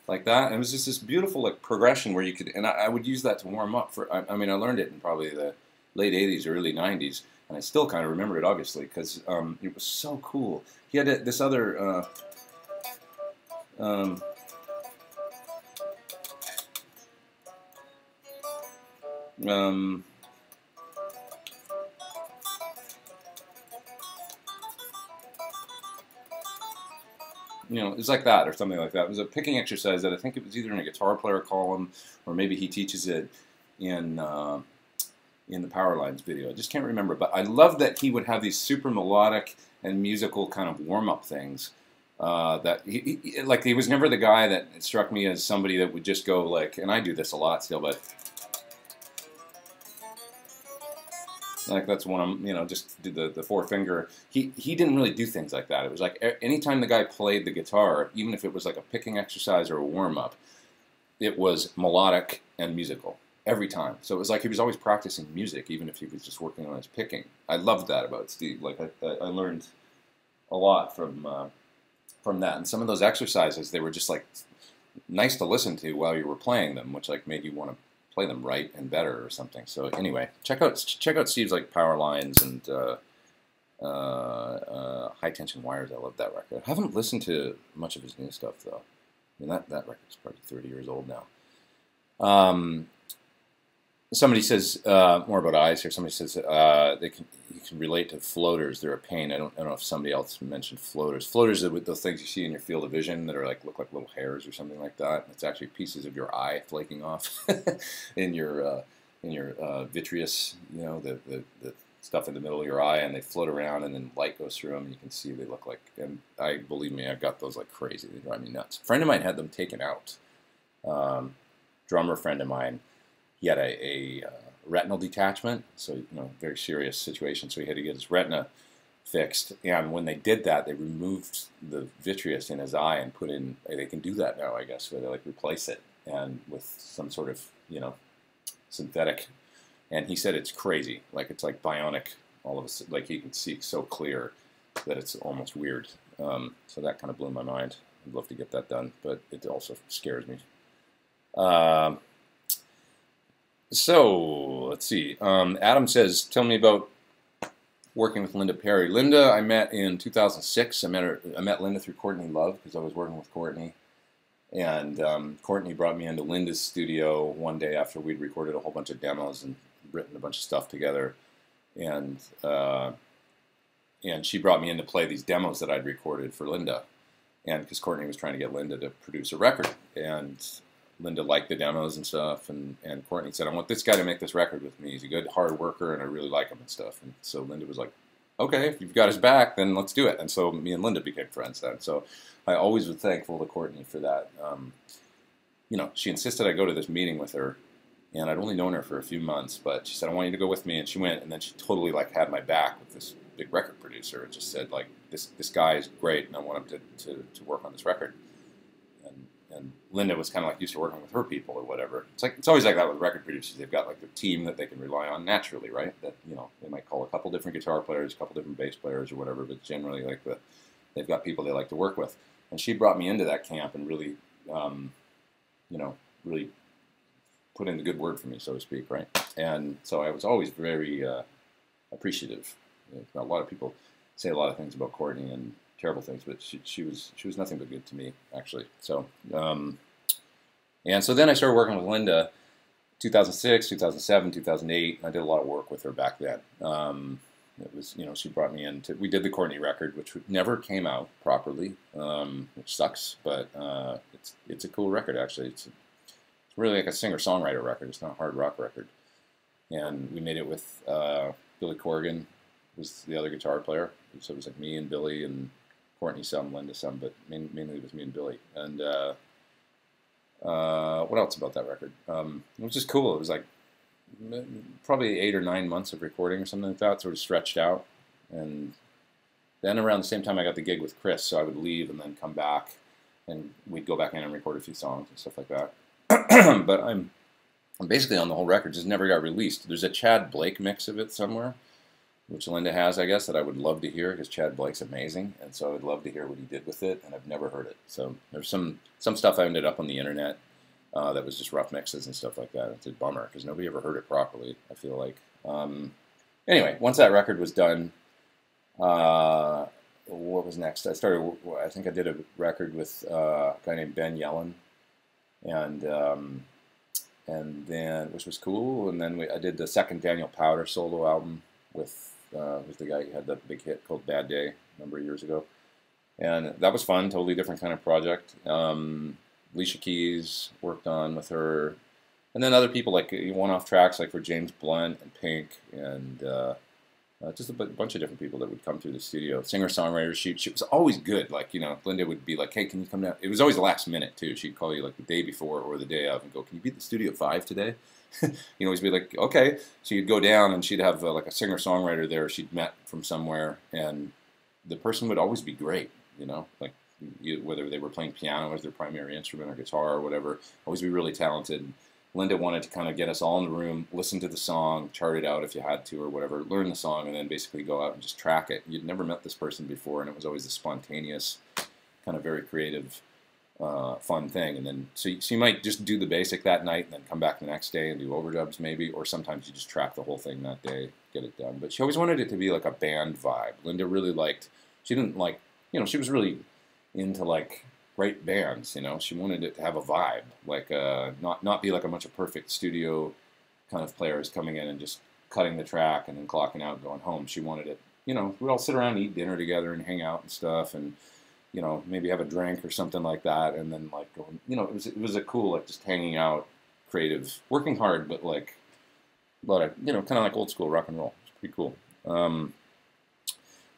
like that. And it was just this beautiful like progression where you could, and I would use that to warm up for. I mean, I learned it in probably the late '80s or early '90s, and I still kind of remember it obviously because it was so cool. He had this other. It's like that or something like that. It was a picking exercise that I think it was either in a guitar player column or maybe he teaches it in the Power Lines video. I just can't remember. But I love that he would have these super melodic and musical kind of warm-up things. That he was never the guy that struck me as somebody that would just go like, and I do this a lot still, but like that's one of just did the 4-finger. He didn't really do things like that. It was like anytime the guy played the guitar, even if it was like a picking exercise or a warm-up, it was melodic and musical every time. So it was like he was always practicing music, even if he was just working on his picking. I loved that about Steve. Like I learned a lot from that. And some of those exercises, they were just like nice to listen to while you were playing them, which like made you want to play them right and better or something. So anyway, check out Steve's like Power Lines and High Tension Wires. I love that record. I haven't listened to much of his new stuff though. I mean that record's probably 30 years old Somebody says more about eyes here. Somebody says you can relate to floaters. They're a pain. I don't know if somebody else mentioned floaters. Floaters are with those things you see in your field of vision that are like look like little hairs or something like that. It's actually pieces of your eye flaking off in your vitreous, you know, the stuff in the middle of your eye, and they float around, and then light goes through them, and you can see they look like. And believe me, I've got those like crazy. They drive me nuts. A friend of mine had them taken out. Drummer friend of mine, he had a retinal detachment, so you know, very serious situation. So he had to get his retina fixed, and when they did that, they removed the vitreous in his eye and put in. They can do that now, I guess, where they like replace it and with some sort of, you know, synthetic. And he said it's crazy, like it's like bionic. All of a sudden, like he can see so clear that it's almost weird. So that kind of blew my mind. I'd love to get that done, but it also scares me. So let's see. Adam says, "Tell me about working with Linda Perry." Linda, I met in 2006. I met Linda through Courtney Love because I was working with Courtney, and Courtney brought me into Linda's studio one day after we'd recorded a whole bunch of demos and written a bunch of stuff together, and she brought me in to play these demos that I'd recorded for Linda, and because Courtney was trying to get Linda to produce a record, and Linda liked the demos and stuff, and Courtney said, "I want this guy to make this record with me. He's a good hard worker, and I really like him and stuff." And so Linda was like, "Okay, if you've got his back, then let's do it." And so me and Linda became friends then. So I always was thankful to Courtney for that. You know, she insisted I go to this meeting with her, and I'd only known her for a few months, but she said, "I want you to go with me," and she went, and then she totally like had my back with this big record producer and just said like, this guy is great, and I want him to work on this record. And Linda was kind of like used to working with her people or whatever. It's always like that with record producers. They've got like their team that they can rely on naturally, right? That, you know, they might call a couple different guitar players, a couple different bass players or whatever, but generally like they've got people they like to work with. And she brought me into that camp and really, you know, really put in the good word for me, so to speak, right? And so I was always very appreciative. You know, a lot of people say a lot of things about Courtney and terrible things, but she was nothing but good to me, actually. So and so then I started working with Linda 2006, 2007, 2008. I did a lot of work with her back then. It was, you know, she brought me in we did the Courtney record, which never came out properly, which sucks, but it's a cool record, actually. It's really like a singer-songwriter record. It's not a hard rock record. And we made it with Billy Corrigan was the other guitar player. So it was like me and Billy and Courtney some, Linda some, but mainly it was me and Billy. And what else about that record? It was just cool. It was like probably 8 or 9 months of recording or something like that, sort of stretched out. And then around the same time I got the gig with Chris, so I would leave and then come back, and we'd go back in and record a few songs and stuff like that. But I'm basically on the whole record, just never got released. There's a Chad Blake mix of it somewhere, which Linda has, I guess, that I would love to hear, because Chad Blake's amazing, and so I would love to hear what he did with it, and I've never heard it. So there's some stuff I ended up on the internet that was just rough mixes and stuff like that. It's a bummer, because nobody ever heard it properly, I feel like. Anyway, once that record was done, what was next? I think I did a record with a guy named Ben Yellen, and then, which was cool, and then I did the second Daniel Powder solo album with the guy who had that big hit called Bad Day a number of years ago. And that was fun, totally different kind of project. Alicia Keys worked on with her. And then other people, like one-off tracks, like for James Blunt and Pink, and just a bunch of different people that would come through the studio. Singer-songwriters, she was always good. Like, you know, Linda would be like, "Hey, can you come down?" It was always last minute, too. She'd call you like the day before or the day of and go, "Can you be at the studio at 5 today?" You'd always be like, "Okay." So you'd go down, and she'd have like a singer-songwriter there she'd met from somewhere, and the person would always be great, you know, like whether they were playing piano as their primary instrument or guitar or whatever, always be really talented. Linda wanted to kind of get us all in the room, listen to the song, chart it out if you had to or whatever, learn the song, and then basically go out and just track it. You'd never met this person before, and it was always a spontaneous, kind of very creative, fun thing. And then so you might just do the basic that night and then come back the next day and do overdubs maybe, or sometimes you just track the whole thing that day, get it done. But she always wanted it to be like a band vibe. Linda really liked, she didn't like, you know, she was really into like great bands, you know. She wanted it to have a vibe, like not be like a bunch of perfect studio kind of players coming in and just cutting the track and then clocking out and going home. She wanted it, you know, we'd all sit around and eat dinner together and hang out and stuff, and you know, maybe have a drink or something like that, and then like going, you know, it was a cool, like, just hanging out, creative, working hard, but like a lot of, you know, kind of like old school rock and roll. It's pretty cool.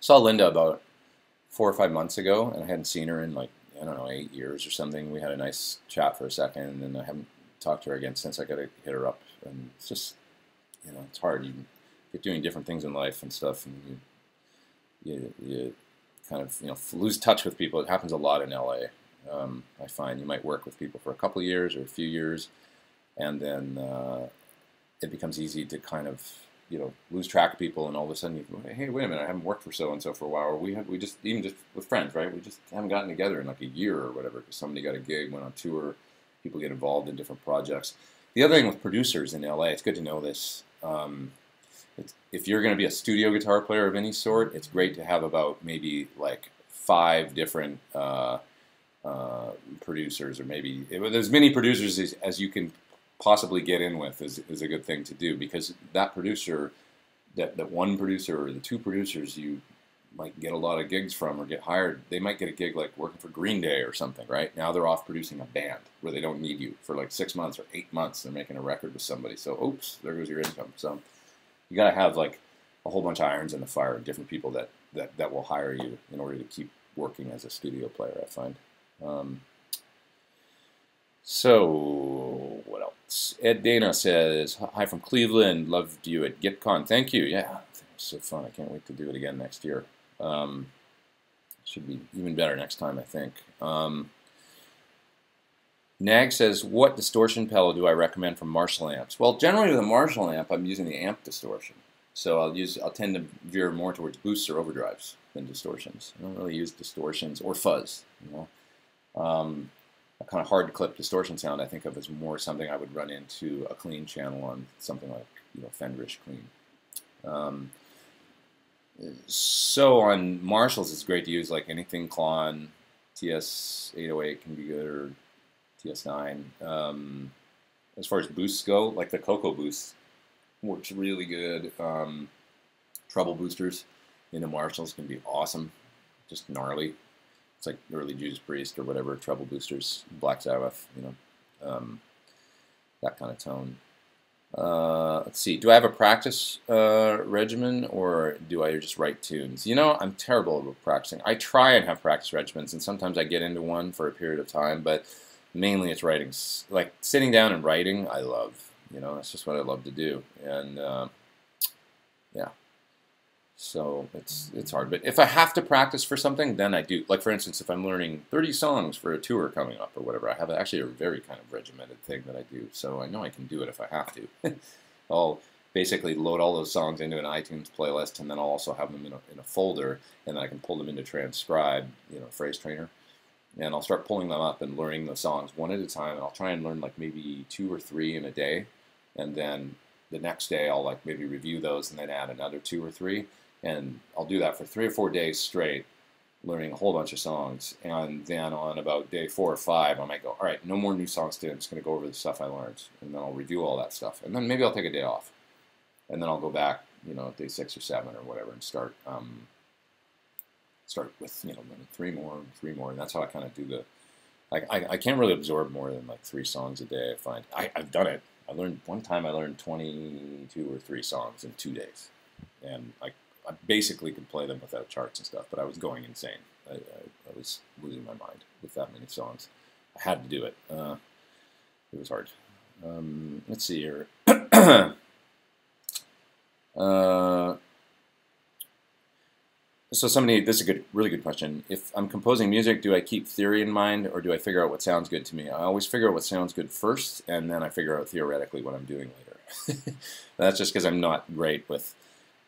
Saw Linda about 4 or 5 months ago, and I hadn't seen her in like, I don't know, 8 years or something. We had a nice chat for a second, and I haven't talked to her again since. I got to hit her up, and it's just, you know, it's hard. You get doing different things in life and stuff, and you kind of, you know, lose touch with people. It happens a lot in LA. I find you might work with people for a couple of years or a few years, and then it becomes easy to kind of, you know, lose track of people, and all of a sudden you go, hey, wait a minute, I haven't worked for so and so for a while, or we just, even just with friends, right? We just haven't gotten together in like a year or whatever because somebody got a gig, went on tour, people get involved in different projects. The other thing with producers in LA, it's good to know this. If you're going to be a studio guitar player of any sort, it's great to have about maybe like 5 different producers, or maybe as many producers as you can possibly get in with is a good thing to do, because that producer, that one producer or the 2 producers you might get a lot of gigs from or get hired, they might get a gig like working for Green Day or something, right? Now they're off producing a band where they don't need you for like 6 months or 8 months. They're making a record with somebody. So, oops, there goes your income. So you got to have like a whole bunch of irons in the fire of different people that will hire you in order to keep working as a studio player, I find. So, what else? Ed Dana says, hi from Cleveland, loved you at GitCon. Thank you. Yeah, it was so fun. I can't wait to do it again next year. Should be even better next time, I think. Nag says, what distortion pedal do I recommend for Marshall amps? Well, generally with a Marshall amp, I'm using the amp distortion. So I'll tend to veer more towards boosts or overdrives than distortions. I don't really use distortions or fuzz, you know. A kind of hard clip distortion sound I think of as more something I would run into a clean channel on something like, you know, Fenderish clean. So on Marshalls, it's great to use like anything Klon, TS-808 can be good, or TS9. As far as boosts go, like the Coco boost works really good. Treble boosters into Marshalls can be awesome, just gnarly. It's like early Judas Priest or whatever, treble boosters, Black Sabbath, you know, that kind of tone. Let's see, do I have a practice regimen, or do I just write tunes? You know, I'm terrible at practicing. I try and have practice regimens, and sometimes I get into one for a period of time, but mainly it's writing. Like sitting down and writing, I love. You know, that's just what I love to do, and yeah. So it's hard, but if I have to practice for something, then I do. Like for instance, if I'm learning 30 songs for a tour coming up or whatever, I have actually a very kind of regimented thing that I do. So I know I can do it if I have to. I'll basically load all those songs into an iTunes playlist, and then I'll also have them in a folder, and then I can pull them into Transcribe, you know, Phrase Trainer, and I'll start pulling them up and learning the songs one at a time, and I'll try and learn like maybe 2 or 3 in a day, and then the next day I'll like maybe review those and then add another 2 or 3. And I'll do that for 3 or 4 days straight, learning a whole bunch of songs. And then on about day 4 or 5, I might go, all right, no more new songs today. I'm just going to go over the stuff I learned. And then I'll review all that stuff. And then maybe I'll take a day off. And then I'll go back, you know, day 6 or 7 or whatever, and start with, you know, 3 more. And that's how I kind of do the, I can't really absorb more than like 3 songs a day, I find. I've done it. One time I learned 22 or 3 songs in 2 days. And I basically could play them without charts and stuff, but I was going insane. I was losing my mind with that many songs. I had to do it. It was hard. Let's see here. So this is a really good question. If I'm composing music, do I keep theory in mind, or do I figure out what sounds good to me? I always figure out what sounds good first, and then I figure out theoretically what I'm doing later. That's just because I'm not great with,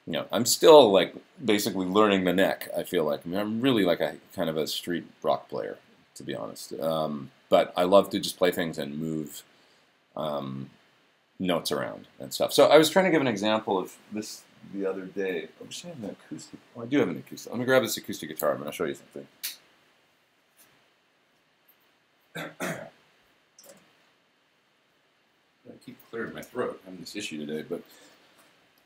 you know, I'm still like basically learning the neck, I feel like. I mean, I'm really like a kind of a street rock player, to be honest. But I love to just play things and move notes around and stuff. So I was trying to give an example of this the other day. I wish I had an acoustic. Oh, I do have an acoustic. Let me grab this acoustic guitar. I'm going to show you something. I keep clearing my throat. I'm having this issue today, but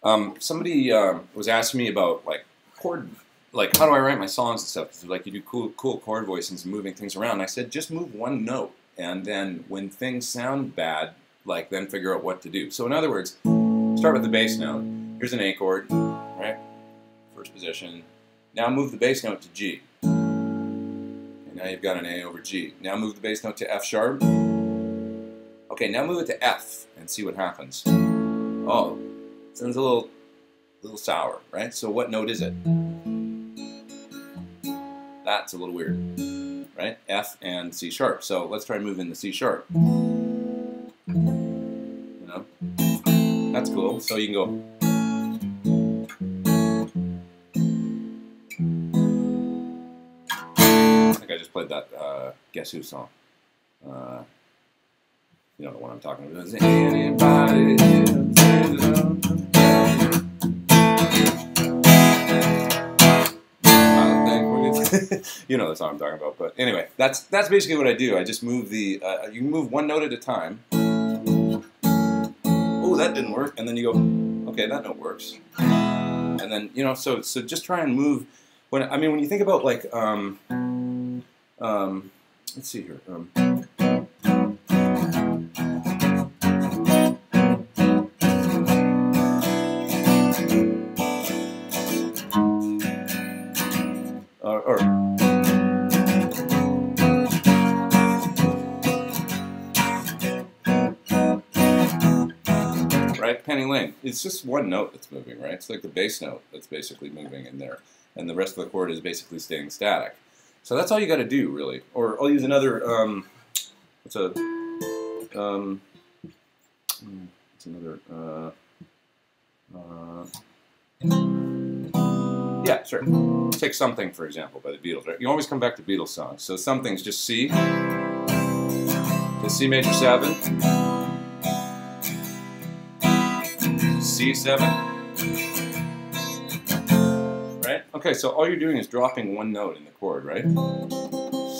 Somebody was asking me about like chord, like how do I write my songs and stuff? 'Cause, like you do cool chord voicings and moving things around. And I said just move one note, and then when things sound bad, like then figure out what to do. So in other words, start with the bass note. Here's an A chord, right? First position. Now move the bass note to G. And now you've got an A over G. Now move the bass note to F sharp. Okay, now move it to F and see what happens. Oh, it sounds a little sour, right? So what note is it? That's a little weird, right? F and C sharp. So let's try moving the C sharp. You know, that's cool. So you can go. I think I just played that Guess Who song. You know the one I'm talking about. Is anybody? You know the song I'm talking about. But anyway, that's basically what I do. I just move the. You can move one note at a time. Oh, that didn't work. And then you go, okay, that note works. And then so just try and move. When you think about like let's see here. Right, Penny Lane. It's just one note that's moving, right? It's like the bass note that's basically moving in there, and the rest of the chord is basically staying static. So that's all you got to do, really. Or I'll use another. What's another? Yeah, sure. Take Something, for example, by the Beatles. Right? You always come back to Beatles songs. So Something's just C to C major 7, C7, right? Okay, so all you're doing is dropping one note in the chord, right?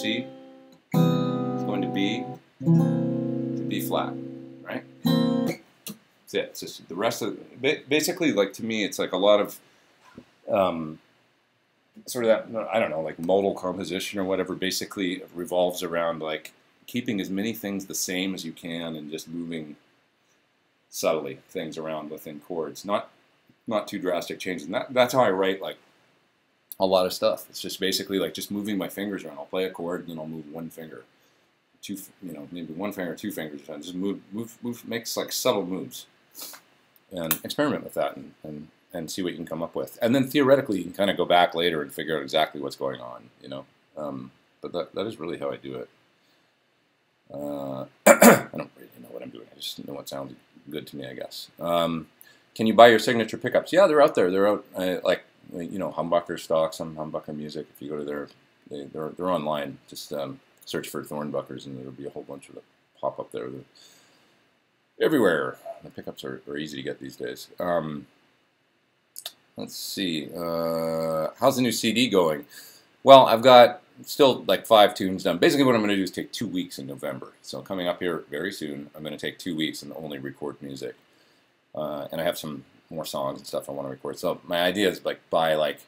C is going to B flat, right? That's it. It's just the rest of basically, like to me, it's like a lot of sort of that, I don't know, like modal composition or whatever. Basically, revolves around like keeping as many things the same as you can and just moving subtly things around within chords, not too drastic changes. And that's how I write like a lot of stuff. It's just basically like just moving my fingers around. I'll play a chord and then I'll move one finger, maybe one finger, two fingers, and just move, makes like subtle moves, and experiment with that and see what you can come up with. And then theoretically, you can kind of go back later and figure out exactly what's going on, But that is really how I do it. I don't really know what I'm doing. I just know what sounds good to me, I guess. Can you buy your signature pickups? Yeah, they're out there. They're out, Humbucker stock, some Humbucker music. If you go to they're online. Just search for Thornbuckers, and there'll be a whole bunch of them pop up there. They're everywhere. The pickups are easy to get these days. Let's see. How's the new CD going? Well, I've got still like 5 tunes done. Basically, what I'm going to do is take 2 weeks in November. So coming up here very soon, I'm going to take 2 weeks and only record music. And I have some more songs and stuff I want to record. So my idea is like by like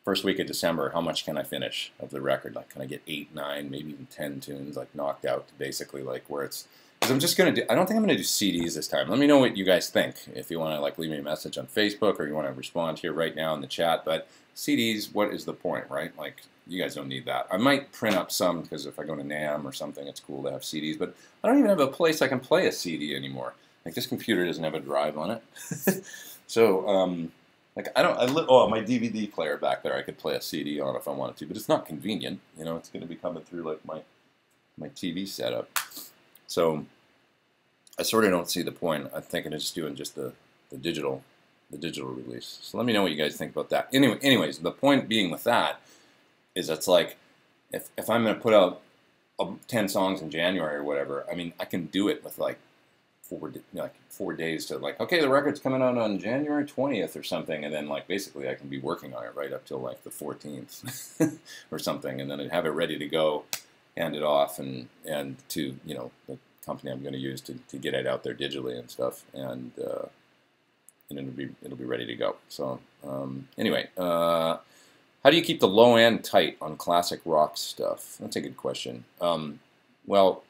first week of December, how much can I finish of the record? Like, can I get 8, 9, maybe even 10 tunes like knocked out to basically like where it's. Because I'm just going to do, I don't think I'm going to do CDs this time. Let me know what you guys think. If you want to like leave me a message on Facebook or you want to respond here right now in the chat. But CDs, what is the point, right? Like, you guys don't need that. I might print up some because if I go to NAMM or something, it's cool to have CDs. But I don't even have a place I can play a CD anymore. Like, this computer doesn't have a drive on it. So, like, my DVD player back there, I could play a CD on if I wanted to. But it's not convenient. It's going to be coming through like my TV setup. So I sort of don't see the point. I'm thinking of just doing just the digital release. So let me know what you guys think about that. Anyways, the point being with that is it's like if I'm going to put out 10 songs in January or whatever, I mean I can do it with like 4 days to like, okay, the record's coming out on January 20th or something, and then like basically I can be working on it right up till like the 14th or something, and then I'd have it ready to go. Hand it off and to the company I'm going to use to get it out there digitally and stuff, and and it'll be ready to go. So anyway, how do you keep the low end tight on classic rock stuff? That's a good question. Well,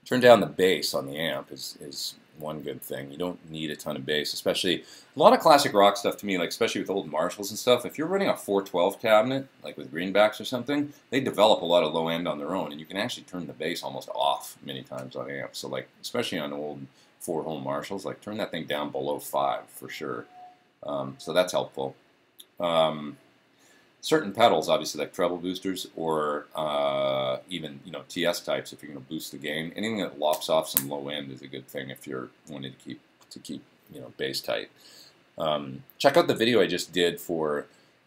turn down the bass on the amp is one good thing. You don't need a ton of bass, especially a lot of classic rock stuff to me, like especially with old Marshalls and stuff. If you're running a 412 cabinet, like with greenbacks or something, they develop a lot of low end on their own, and you can actually turn the bass almost off many times on amps. So like, especially on old 4-hole Marshalls, like turn that thing down below 5 for sure. So that's helpful. Certain pedals, obviously, like treble boosters or even TS types, if you're going to boost the gain, anything that lops off some low end is a good thing if you're wanting to keep bass tight. Check out the video I just did for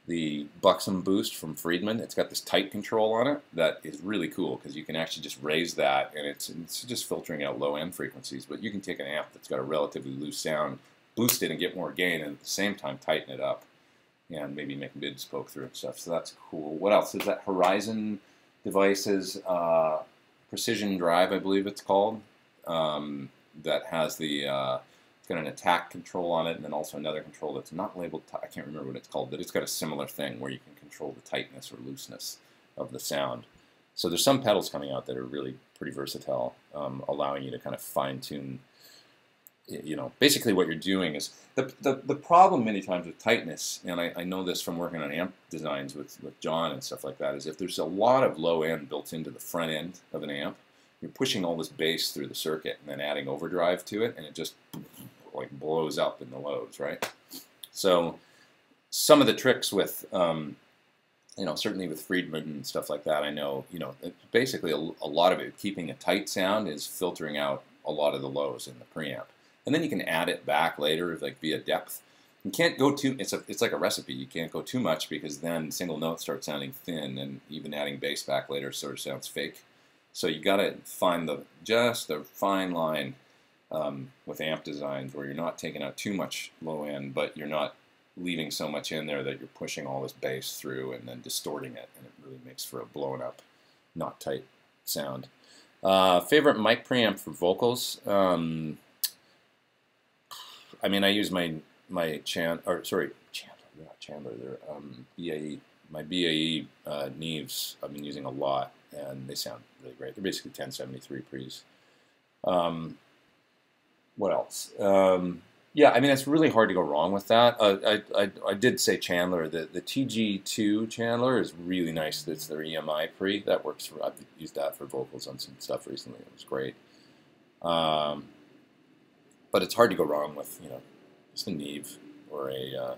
the Buxom boost from Friedman. It's got this tight control on it that is really cool because you can actually just raise that, and it's just filtering out low end frequencies. But you can take an amp that's got a relatively loose sound, boost it, and get more gain, and at the same time tighten it up. And maybe make mids poke through and stuff. So that's cool. What else? Is that Horizon Devices Precision Drive, I believe it's called, that has the it's got an attack control on it, and then also another control that's not labeled. I can't remember what it's called, but it's got a similar thing where you can control the tightness or looseness of the sound. So there's some pedals coming out that are really pretty versatile, allowing you to kind of fine tune. Basically what you're doing is the problem many times with tightness, and I know this from working on amp designs with John and stuff like that, is if there's a lot of low end built into the front end of an amp, you're pushing all this bass through the circuit and then adding overdrive to it, and it just like blows up in the lows, right? So some of the tricks with certainly with Friedman and stuff like that, I know basically a lot of it, keeping a tight sound, is filtering out a lot of the lows in the preamp. And then you can add it back later, like via depth. You can't go too. It's like a recipe. You can't go too much because then single notes start sounding thin, and even adding bass back later sort of sounds fake. So you got to find just the fine line with amp designs where you're not taking out too much low end, but you're not leaving so much in there that you're pushing all this bass through and then distorting it, and it really makes for a blown up, not tight sound. Favorite mic preamp for vocals. I mean, I use my Chandler, BAE, my BAE Neves. I've been using a lot, and they sound really great. They're basically 1073 pre's. What else? Yeah, I mean, it's really hard to go wrong with that. I did say Chandler. The TG2 Chandler is really nice. That's their EMI pre. That works for. I've used that for vocals on some stuff recently. It was great. But it's hard to go wrong with just a Neve or a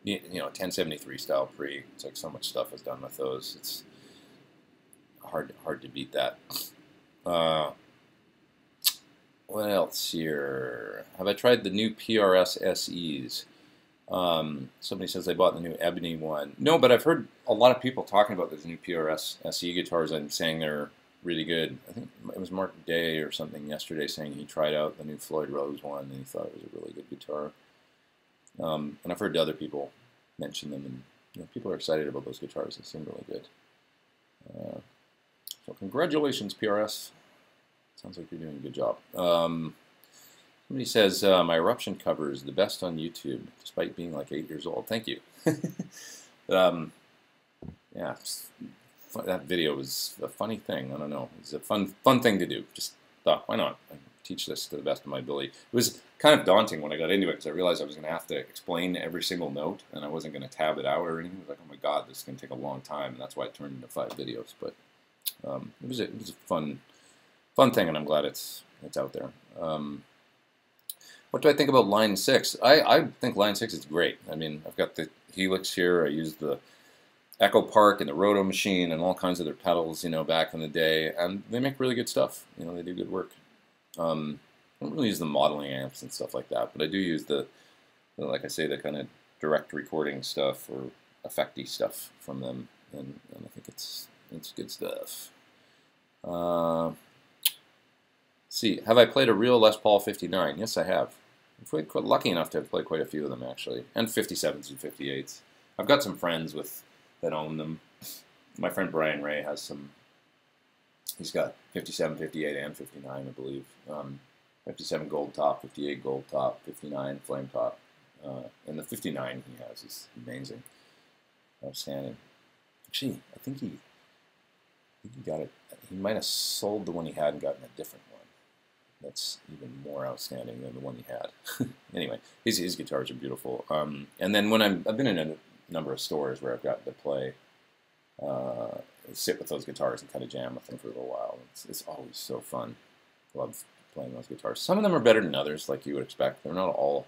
1073 style pre. It's like so much stuff is done with those. It's hard to beat that. What else here? Have I tried the new PRS SEs? Somebody says they bought the new Ebony one. No, but I've heard a lot of people talking about those new PRS SE guitars and saying they're really good. I think it was Mark Day or something yesterday saying he tried out the new Floyd Rose one and he thought it was a really good guitar. And I've heard other people mention them, and people are excited about those guitars. They seem really good. So congratulations, PRS. Sounds like you're doing a good job. Somebody says my eruption cover is the best on YouTube, despite being like 8 years old. Thank you. Yeah. That video was a funny thing. I don't know. It's a fun thing to do. Just thought, why not? I teach this to the best of my ability. It was kind of daunting when I got into it because I realized I was going to have to explain every single note, and I wasn't going to tab it out or anything. I was like, oh my god, this is going to take a long time, and that's why it turned into 5 videos. But it was a fun thing, and I'm glad it's out there. What do I think about Line 6? I think Line 6 is great. I mean, I've got the Helix here. I used the Echo Park and the Roto Machine and all kinds of their pedals, back in the day, and they make really good stuff. They do good work. I don't really use the modeling amps and stuff like that, but I do use like I say, the kind of direct recording stuff or effecty stuff from them, and I think it's good stuff. See, have I played a real Les Paul 59? Yes, I have. I'm quite lucky enough to have played quite a few of them, actually, and 57s and 58s. I've got some friends that own them. My friend Brian Ray has some. He's got 57, 58, and 59, I believe. 57 gold top, 58 gold top, 59 flame top. And the 59 he has is amazing. Outstanding. Actually, I think he got it. He might have sold the one he had and gotten a different one. That's even more outstanding than the one he had. Anyway, his guitars are beautiful. And then when I've been in a number of stores where I've gotten to play, sit with those guitars and kind of jam with them for a little while. It's always so fun. Love playing those guitars. Some of them are better than others, like you would expect. They're not all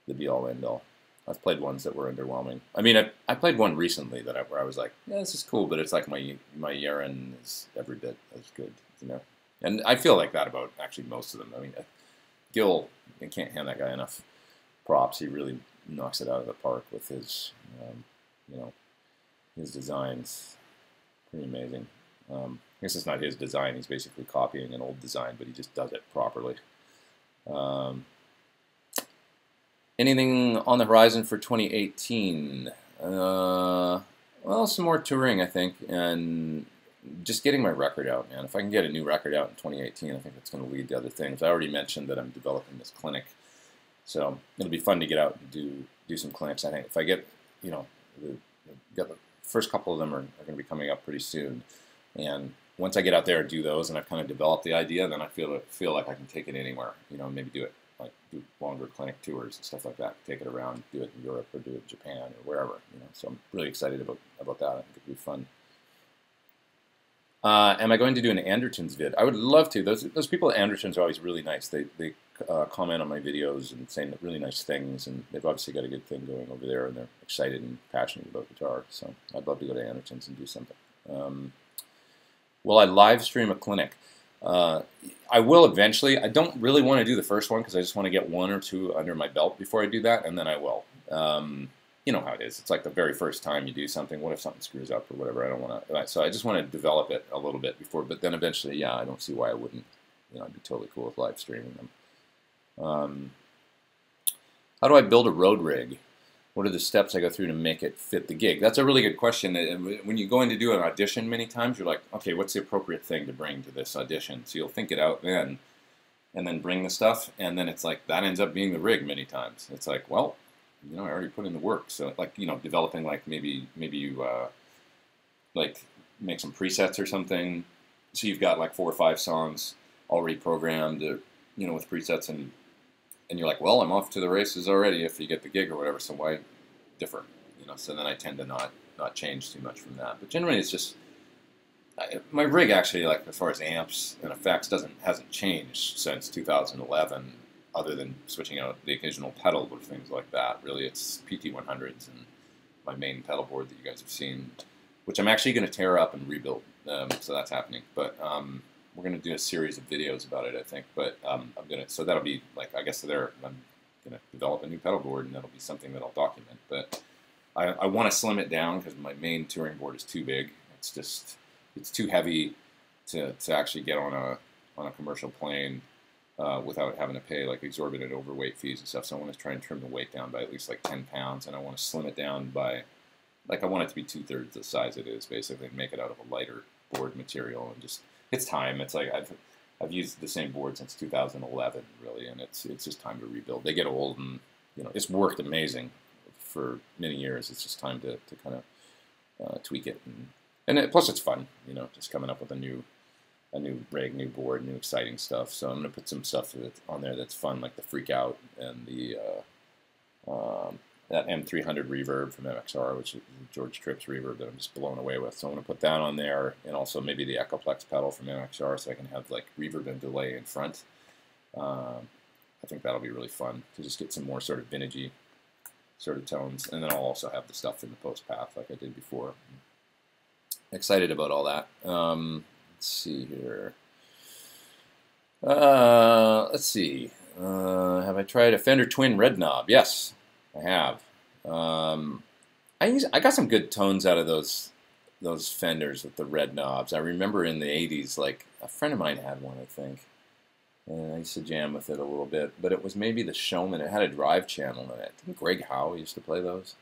the be-all, end-all. I've played ones that were underwhelming. I mean, I played one recently where I was like, yeah, this is cool, but it's like my Yaren is every bit as good, you know. And I feel like that about actually most of them. I mean, Gil, I can't hand that guy enough props. He really knocks it out of the park with his, you know, his designs. Pretty amazing. I guess it's not his design. He's basically copying an old design, but he just does it properly. Anything on the horizon for 2018? Well, some more touring, I think, and just getting my record out, man. If I can get a new record out in 2018, I think that's going to lead to other things. I already mentioned that I'm developing this clinic, so it'll be fun to get out and do some clinics. I think if I get, you know, the first couple of them are going to be coming up pretty soon, and once I get out there and do those, and I've kind of developed the idea, then I feel like I can take it anywhere. You know, maybe do longer clinic tours and stuff like that. Take it around, do it in Europe or do it in Japan or wherever. You know, so I'm really excited about that. I think it'll be fun. Am I going to do an Andertons vid? I would love to. Those people at Andertons are always really nice. They comment on my videos and saying really nice things, and they've obviously got a good thing going over there, and they're excited and passionate about guitar. So I'd love to go to Andertons and do something. Will I live stream a clinic? I will eventually. I don't really want to do the first one because I just want to get one or two under my belt before I do that, and then I will. You know how it is. It's like the very first time you do something. What if something screws up or whatever? I don't want to. So I just want to develop it a little bit before. But then eventually, yeah, I don't see why I wouldn't. You know, I'd be totally cool with live streaming them. How do I build a road rig? What are the steps I go through to make it fit the gig? That's a really good question. When you go in to do an audition many times, you're like, okay, what's the appropriate thing to bring to this audition? So you'll think it out then, and then bring the stuff, and then it's like, that ends up being the rig many times. It's like, well, you know, I already put in the work. So like, you know, developing like maybe you like make some presets or something. So you've got like 4 or 5 songs already programmed, you know, with presets, and you're like, well, I'm off to the races already if you get the gig or whatever, so why differ? You know, so then I tend to not change too much from that. But generally, it's just my rig actually, like as far as amps and effects, hasn't changed since 2011, other than switching out the occasional pedal or things like that. Really, it's PT100s and my main pedal board that you guys have seen, which I'm actually going to tear up and rebuild. So that's happening. But we're going to do a series of videos about it, I think. But so that'll be like, I guess I'm going to develop a new pedal board, and that'll be something that I'll document. But I want to slim it down because my main touring board is too big. It's too heavy to actually get on a commercial plane without having to pay like exorbitant overweight fees and stuff. So I want to try and trim the weight down by at least like 10 pounds, and I want to slim it down by, like, I want it to be 2/3 the size it is, basically, and make it out of a lighter board material. And just, it's time. It's like I've used the same board since 2011, really, and it's just time to rebuild. They get old, and you know, it's worked amazing for many years. It's just time to kind of tweak it, plus it's fun, you know, just coming up with a new rig, new board, new exciting stuff. So I'm gonna put some stuff on there that's fun, like the Freak Out and the that M300 reverb from MXR, which is George Tripp's reverb that I'm just blown away with. So I'm going to put that on there, and also maybe the Echoplex pedal from MXR, so I can have like reverb and delay in front. I think that'll be really fun to just get some more sort of vintagey sort of tones. And then I'll also have the stuff in the post path like I did before. Excited about all that. Let's see here. Let's see. Have I tried a Fender Twin Red Knob? Yes, I have. I got some good tones out of those Fenders with the red knobs. I remember in the 80s, like, a friend of mine had one, I think. And I used to jam with it a little bit. But it was maybe the Showman. It had a drive channel in it. I think Greg Howe used to play those,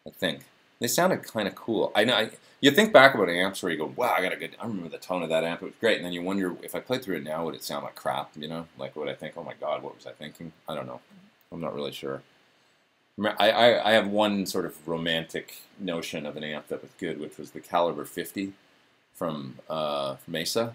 I think. They sounded kind of cool. I know. You think back about amps where you go, wow, I got a good. I remember the tone of that amp. It was great. And then you wonder if I played through it now, would it sound like crap? You know, like would I think, oh my God, what was I thinking? I don't know. I'm not really sure. I have one sort of romantic notion of an amp that was good, which was the Caliber 50 from Mesa.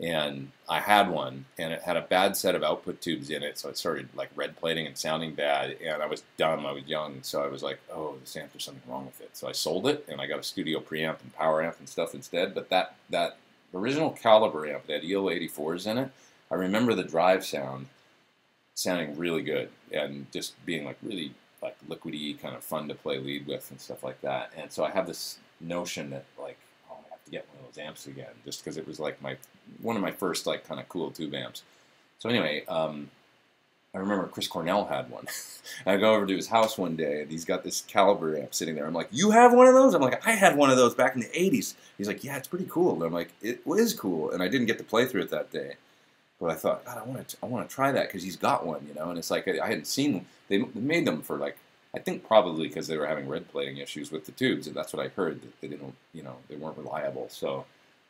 And I had one, and it had a bad set of output tubes in it, so it started like red plating and sounding bad. And I was dumb, I was young, so I was like, "Oh, this amp, there's something wrong with it." So I sold it, and I got a studio preamp and power amp and stuff instead. But that original Caliber amp that had EL84s in it, I remember the drive sounding really good, and just being like really like liquidy, kind of fun to play lead with and stuff like that. And so I have this notion that like, oh, I have to get one of those amps again, just because it was like one of my first like kind of cool tube amps. So anyway, I remember Chris Cornell had one. I go over to his house one day, and he's got this Caliber amp sitting there. I'm like, "You have one of those?" I'm like, "I had one of those back in the '80s." He's like, "Yeah, it's pretty cool." And I'm like, "It is cool," and I didn't get to play through it that day. But I thought, God, I want to try that because he's got one, you know. And it's like I hadn't seen them. They made them for like, I think probably because they were having red plating issues with the tubes, and that's what I heard, that they didn't, you know, they weren't reliable. So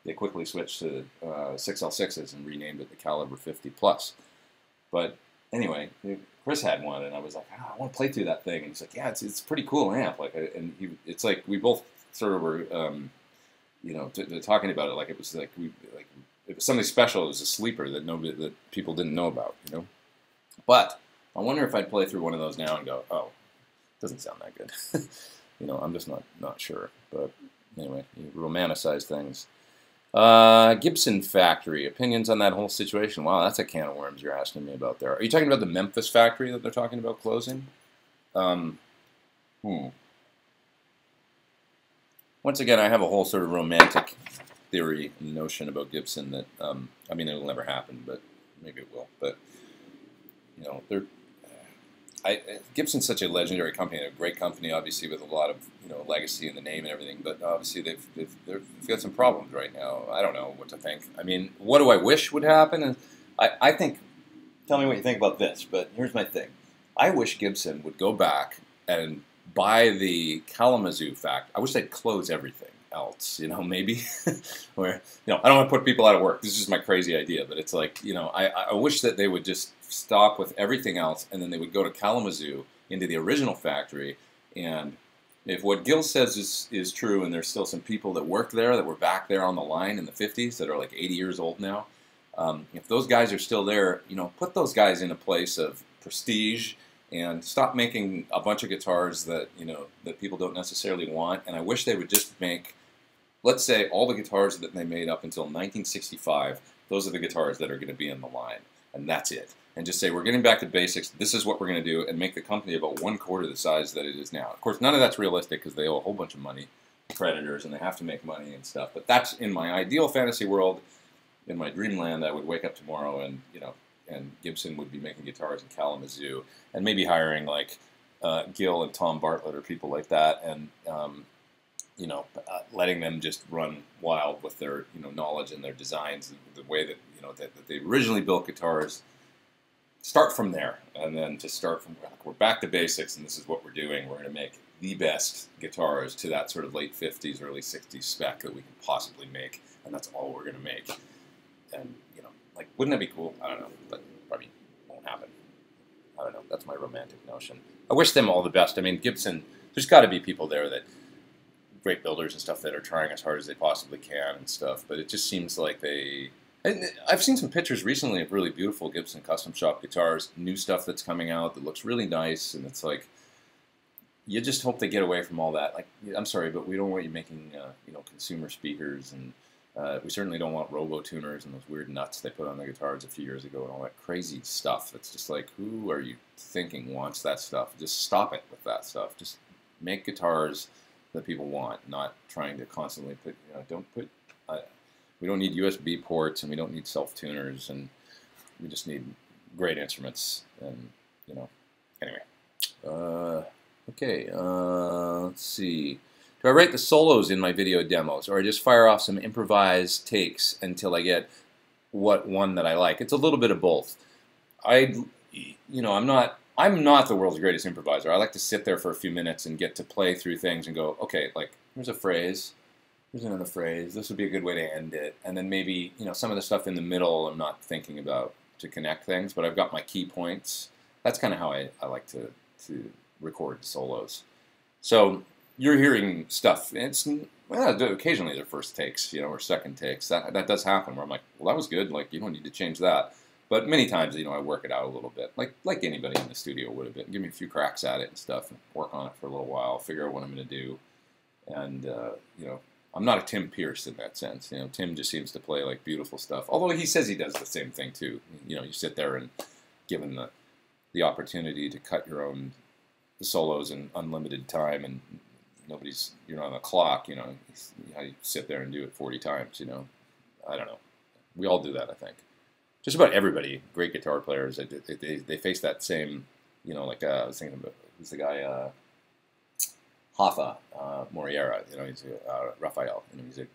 they quickly switched to 6L6s and renamed it the Caliber 50 Plus. But anyway, Chris had one, and I was like, I want to play through that thing. And he's like, yeah, it's a pretty cool amp. Like, and it's like we both sort of were, you know, talking about it like it was like it was something special. It was a sleeper that people didn't know about, you know. But I wonder if I'd play through one of those now and go, oh, it doesn't sound that good. You know, I'm just not sure. But anyway, you romanticize things. Gibson factory, opinions on that whole situation. Wow, that's a can of worms you're asking me about there. Are you talking about the Memphis factory that they're talking about closing? Once again, I have a whole sort of romantic theory and notion about Gibson that, I mean, it'll never happen, but maybe it will. But, you know, Gibson's such a legendary company, a great company, obviously, with a lot of, you know, legacy in the name and everything, but obviously they've got some problems right now. I don't know what to think. I mean, what do I wish would happen? And I think, tell me what you think about this, but here's my thing. I wish Gibson would go back and buy the Kalamazoo factory. I wish they'd close everything else, you know, maybe. Where, you know, I don't want to put people out of work. This is just my crazy idea, but it's like, you know, I wish that they would just stop with everything else, and then they would go to Kalamazoo into the original factory. And if what Gil says is true, and there's still some people that worked there that were back there on the line in the 50s that are like 80 years old now, if those guys are still there, you know, put those guys in a place of prestige and stop making a bunch of guitars that, you know, that people don't necessarily want. And I wish they would just make, let's say, all the guitars that they made up until 1965, those are the guitars that are going to be in the line, and that's it. And just say, we're getting back to basics, this is what we're going to do, and make the company about 1/4 the size that it is now. Of course, none of that's realistic because they owe a whole bunch of money to creditors, and they have to make money and stuff. But that's, in my ideal fantasy world, in my dreamland, I would wake up tomorrow and, you know, and Gibson would be making guitars in Kalamazoo, and maybe hiring like Gil and Tom Bartlett or people like that, and you know, letting them just run wild with their, you know, knowledge and their designs, the way that, you know, that they originally built guitars. Start from there, and then just start from, we're back to basics, and this is what we're doing. We're going to make the best guitars to that sort of late 50s, early 60s spec that we can possibly make, and that's all we're going to make. And, you know, like, wouldn't that be cool? I don't know, but probably won't happen. I don't know. That's my romantic notion. I wish them all the best. I mean, Gibson, there's got to be people there that, great builders and stuff, that are trying as hard as they possibly can and stuff, but it just seems like I've seen some pictures recently of really beautiful Gibson custom shop guitars, new stuff that's coming out that looks really nice, and it's like, you just hope they get away from all that. Like, I'm sorry, but we don't want you making, you know, consumer speakers, and we certainly don't want robo-tuners and those weird nuts they put on the guitars a few years ago and all that crazy stuff. That's just like, who are you thinking wants that stuff? Just stop it with that stuff. Just make guitars that people want, not trying to constantly put, you know, don't put, we don't need USB ports, and we don't need self-tuners, and we just need great instruments, and, you know, anyway. Okay, let's see. Do I write the solos in my video demos, or I just fire off some improvised takes until I get one that I like? It's a little bit of both. You know, I'm not I'm not the world's greatest improviser. I like to sit there for a few minutes and get to play through things and go, okay, like, here's a phrase, here's another phrase, this would be a good way to end it. And then maybe, you know, some of the stuff in the middle I'm not thinking about to connect things, but I've got my key points. That's kind of how I like to record solos. So you're hearing stuff. It's, well, occasionally they're first takes, you know, or second takes. That does happen where I'm like, well, that was good. Like, you don't need to change that. But many times, you know, I work it out a little bit, like anybody in the studio would have been. Give me a few cracks at it and stuff, and work on it for a little while, figure out what I'm going to do. And, you know, I'm not a Tim Pierce in that sense. You know, Tim just seems to play, like, beautiful stuff. Although he says he does the same thing, too. You know, you sit there and given the opportunity to cut your own solos in unlimited time and you're not on the clock, you know, you sit there and do it 40 times, you know. I don't know. We all do that, I think. Just about everybody, great guitar players, they face that same, you know, like I was thinking about, who's the guy, Hoffa Moriera, you know, he's Raphael, you know, he's a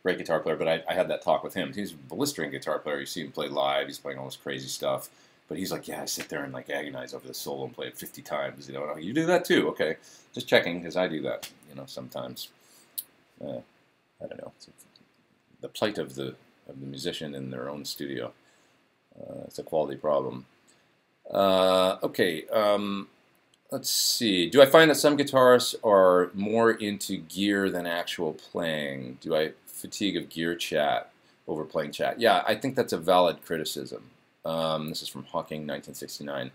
great guitar player, but I had that talk with him. He's a blistering guitar player. You see him play live, he's playing all this crazy stuff, but he's like, yeah, I sit there and like agonize over the solo and play it 50 times, you know. You do that too, okay. Just checking, because I do that, you know, sometimes. I don't know. It's the plight of the musician in their own studio. It's a quality problem. Okay, let's see. Do I find that some guitarists are more into gear than actual playing? Do I fatigue of gear chat over playing chat? Yeah, I think that's a valid criticism. This is from Hawking, 1969.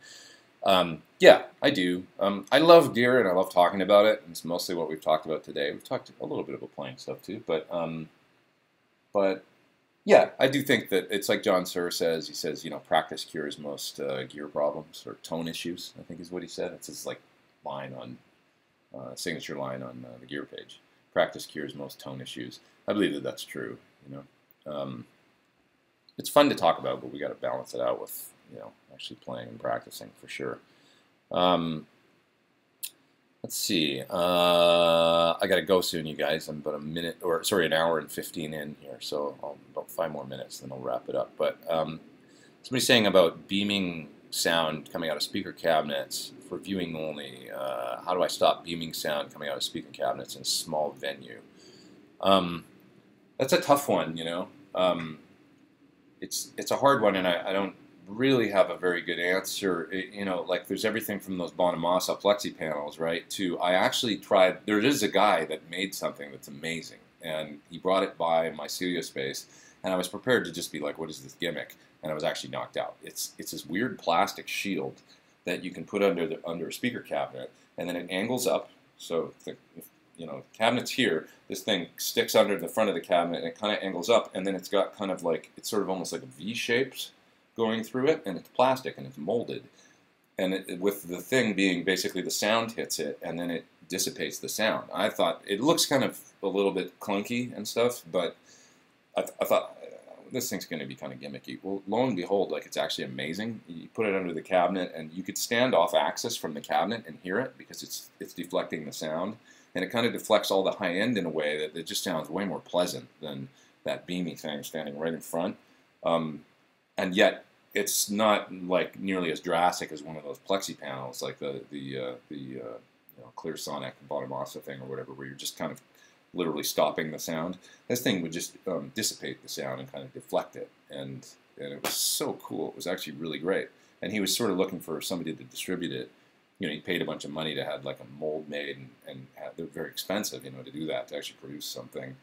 Yeah, I do. I love gear and I love talking about it. It's mostly what we've talked about today. We've talked a little bit about playing stuff too, but yeah, I do think that it's like John Suhr says. He says, you know, practice cures most gear problems or tone issues, I think is what he said. It's his like line on signature line on the gear page. Practice cures most tone issues. I believe that that's true. You know, it's fun to talk about, but we got to balance it out with, you know, actually playing and practicing for sure. Let's see. I got to go soon, you guys. I'm about an hour and 15 in here, so about 5 more minutes, then I'll wrap it up. But somebody's saying about beaming sound coming out of speaker cabinets for viewing only. How do I stop beaming sound coming out of speaker cabinets in a small venue? That's a tough one, you know. It's a hard one, and I don't really have a very good answer. You know, like there's everything from those Bonamassa plexi panels, right, to I actually tried, there is a guy that made something that's amazing, and he brought it by my studio space, and I was prepared to just be like, what is this gimmick? And I was actually knocked out. It's this weird plastic shield that you can put under a speaker cabinet, and then it angles up, so you know, cabinet's here, this thing sticks under the front of the cabinet, and it kind of angles up, and then it's got kind of like, it's sort of almost like a V-shape going through it, and it's plastic, and it's molded. And with the thing being basically the sound hits it, and then it dissipates the sound. I thought, it looks kind of a little bit clunky and stuff, but I thought, this thing's going to be kind of gimmicky. Well, lo and behold, like, it's actually amazing. You put it under the cabinet, and you could stand off axis from the cabinet and hear it, because it's deflecting the sound. And it kind of deflects all the high end in a way that it just sounds way more pleasant than that beamy thing standing right in front. And yet, it's not like nearly as drastic as one of those plexi panels, like the you know, Clear Sonic Bonamassa thing or whatever, where you're just kind of literally stopping the sound. This thing would just dissipate the sound and kind of deflect it, and it was so cool. It was actually really great. And he was sort of looking for somebody to distribute it. You know, he paid a bunch of money to have like a mold made, and they're very expensive, you know, to do that, to actually produce something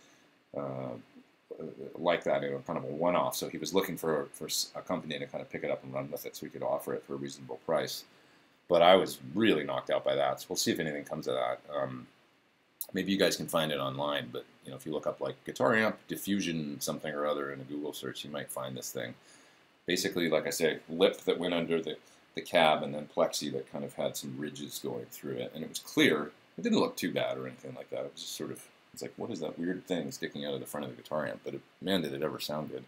like that, you know, kind of a one-off. So he was looking for a company to kind of pick it up and run with it, so we could offer it for a reasonable price. But I was really knocked out by that. So we'll see if anything comes of that. Maybe you guys can find it online, but you know, if you look up like guitar amp diffusion something or other in a Google search, you might find this thing. Basically, like I say, lip that went under the cab, and then plexi that kind of had some ridges going through it, and it was clear. It didn't look too bad or anything like that. It was just sort of, it's like, what is that weird thing sticking out of the front of the guitar amp? But man, did it ever sound good.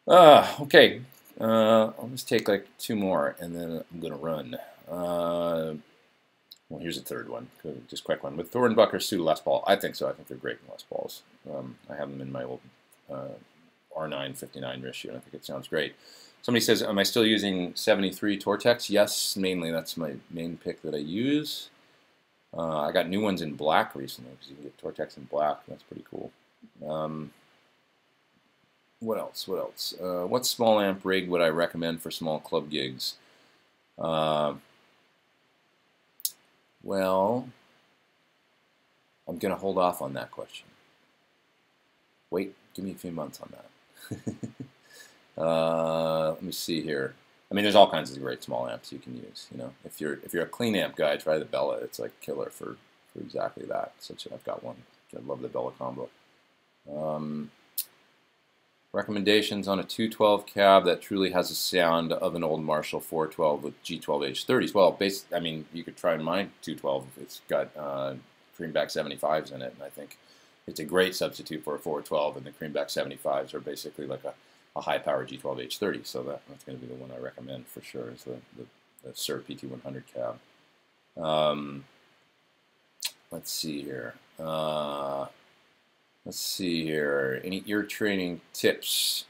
Okay, I'll just take like 2 more, and then I'm going to run. Well, here's a third one, just quick one. With Thornbuckers suit Les Paul? I think so. I think they're great in Les Pauls. I have them in my old R9 59 ratio, and I think it sounds great. Somebody says, am I still using 73 Tortex? Yes, mainly. That's my main pick that I use. I got new ones in black recently because you can get Tortex in black. That's pretty cool. What else? What else? What small amp rig would I recommend for small club gigs? Well, I'm going to hold off on that question. Wait, give me a few months on that. Let me see here. I mean, there's all kinds of great small amps you can use. You know, if you're a clean amp guy, try the Bella. It's like killer for exactly that. I've got one. I love the Bella combo. Recommendations on a 212 cab that truly has the sound of an old Marshall 412 with G12H30s. Well, I mean, you could try my 212. It's got Greenback 75s in it, and I think it's a great substitute for a 412. And the Greenback 75s are basically like a high-power G12H30. So that's going to be the one I recommend for sure. Is the Sir PT100 cab. Let's see here. Any ear training tips?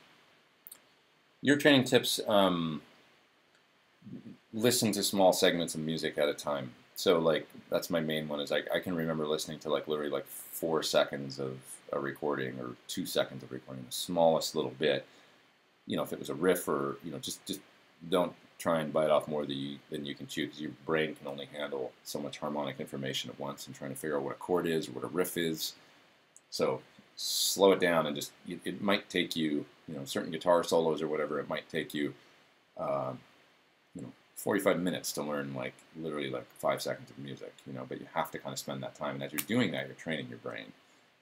Ear training tips, listen to small segments of music at a time. So, like, that's my main one, is I can remember listening to, like, literally, like, 4 seconds of a recording or 2 seconds of recording, the smallest little bit. You know, if it was a riff or, you know, just don't try and bite off more than you can chew, because your brain can only handle so much harmonic information at once, and trying to figure out what a chord is or what a riff is. So slow it down, and just, it might take you, you know, certain guitar solos or whatever, it might take you, you know, 45 minutes to learn, like, literally like 5 seconds of music, you know, but you have to kind of spend that time, and as you're doing that, you're training your brain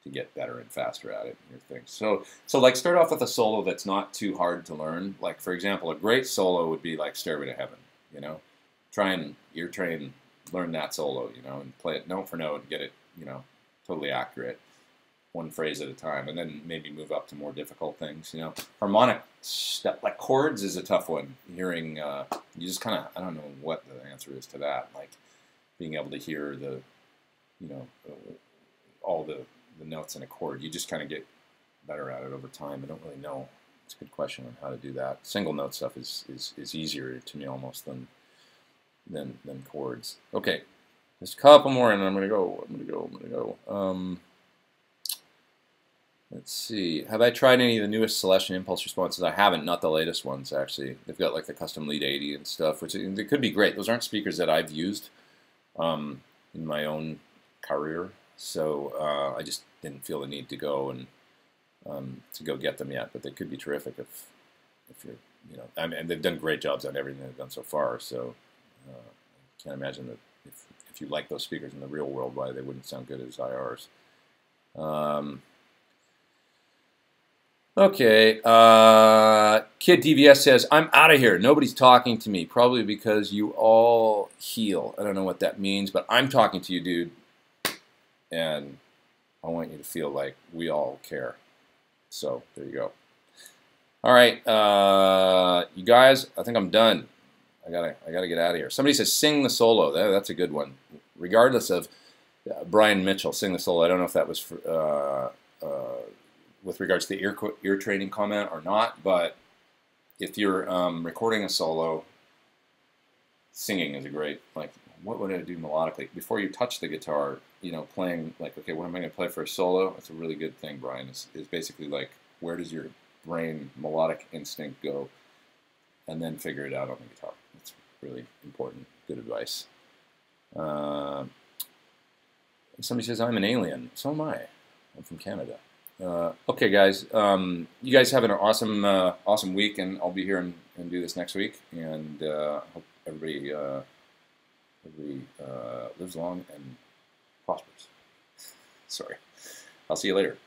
to get better and faster at it and your things. So like, start off with a solo that's not too hard to learn. Like, for example, a great solo would be like Stairway to Heaven, you know. Try and ear train, learn that solo, you know, and play it note for note and get it, you know, totally accurate, one phrase at a time, and then maybe move up to more difficult things, you know. Harmonic stuff, like chords, is a tough one. Hearing, you just kind of, I don't know what the answer is to that, like being able to hear the, you know, all the notes in a chord. You just kind of get better at it over time. I don't really know. It's a good question on how to do that. Single note stuff is easier to me almost than chords. Okay, there's a couple more, and I'm gonna go. Let's see. Have I tried any of the newest Celestion impulse responses? I haven't. Not the latest ones, actually. They've got like the custom lead 80 and stuff, which they could be great. Those aren't speakers that I've used in my own career, so I just didn't feel the need to go and get them yet. But they could be terrific if you're, you know. I mean, they've done great jobs on everything they've done so far. So I can't imagine that if you like those speakers in the real world, why they wouldn't sound good as IRs. Okay, Kid DVS says, I'm out of here. Nobody's talking to me, probably because you all heal. I don't know what that means, but I'm talking to you, dude. And I want you to feel like we all care. So, there you go. All right, you guys, I think I'm done. I gotta get out of here. Somebody says, sing the solo. That's a good one. Regardless of Brian Mitchell, sing the solo. I don't know if that was for, with regards to the ear training comment or not, but if you're recording a solo, singing is a great, like, what would I do melodically? Before you touch the guitar, you know, playing, like, okay, what am I going to play for a solo? That's a really good thing, Brian, is basically like, where does your brain melodic instinct go? And then figure it out on the guitar. That's really important. Good advice. Somebody says, I'm an alien. So am I. I'm from Canada. Okay, guys. You guys have an awesome, awesome week, and I'll be here and do this next week. And hope everybody lives long and prospers. Sorry. I'll see you later.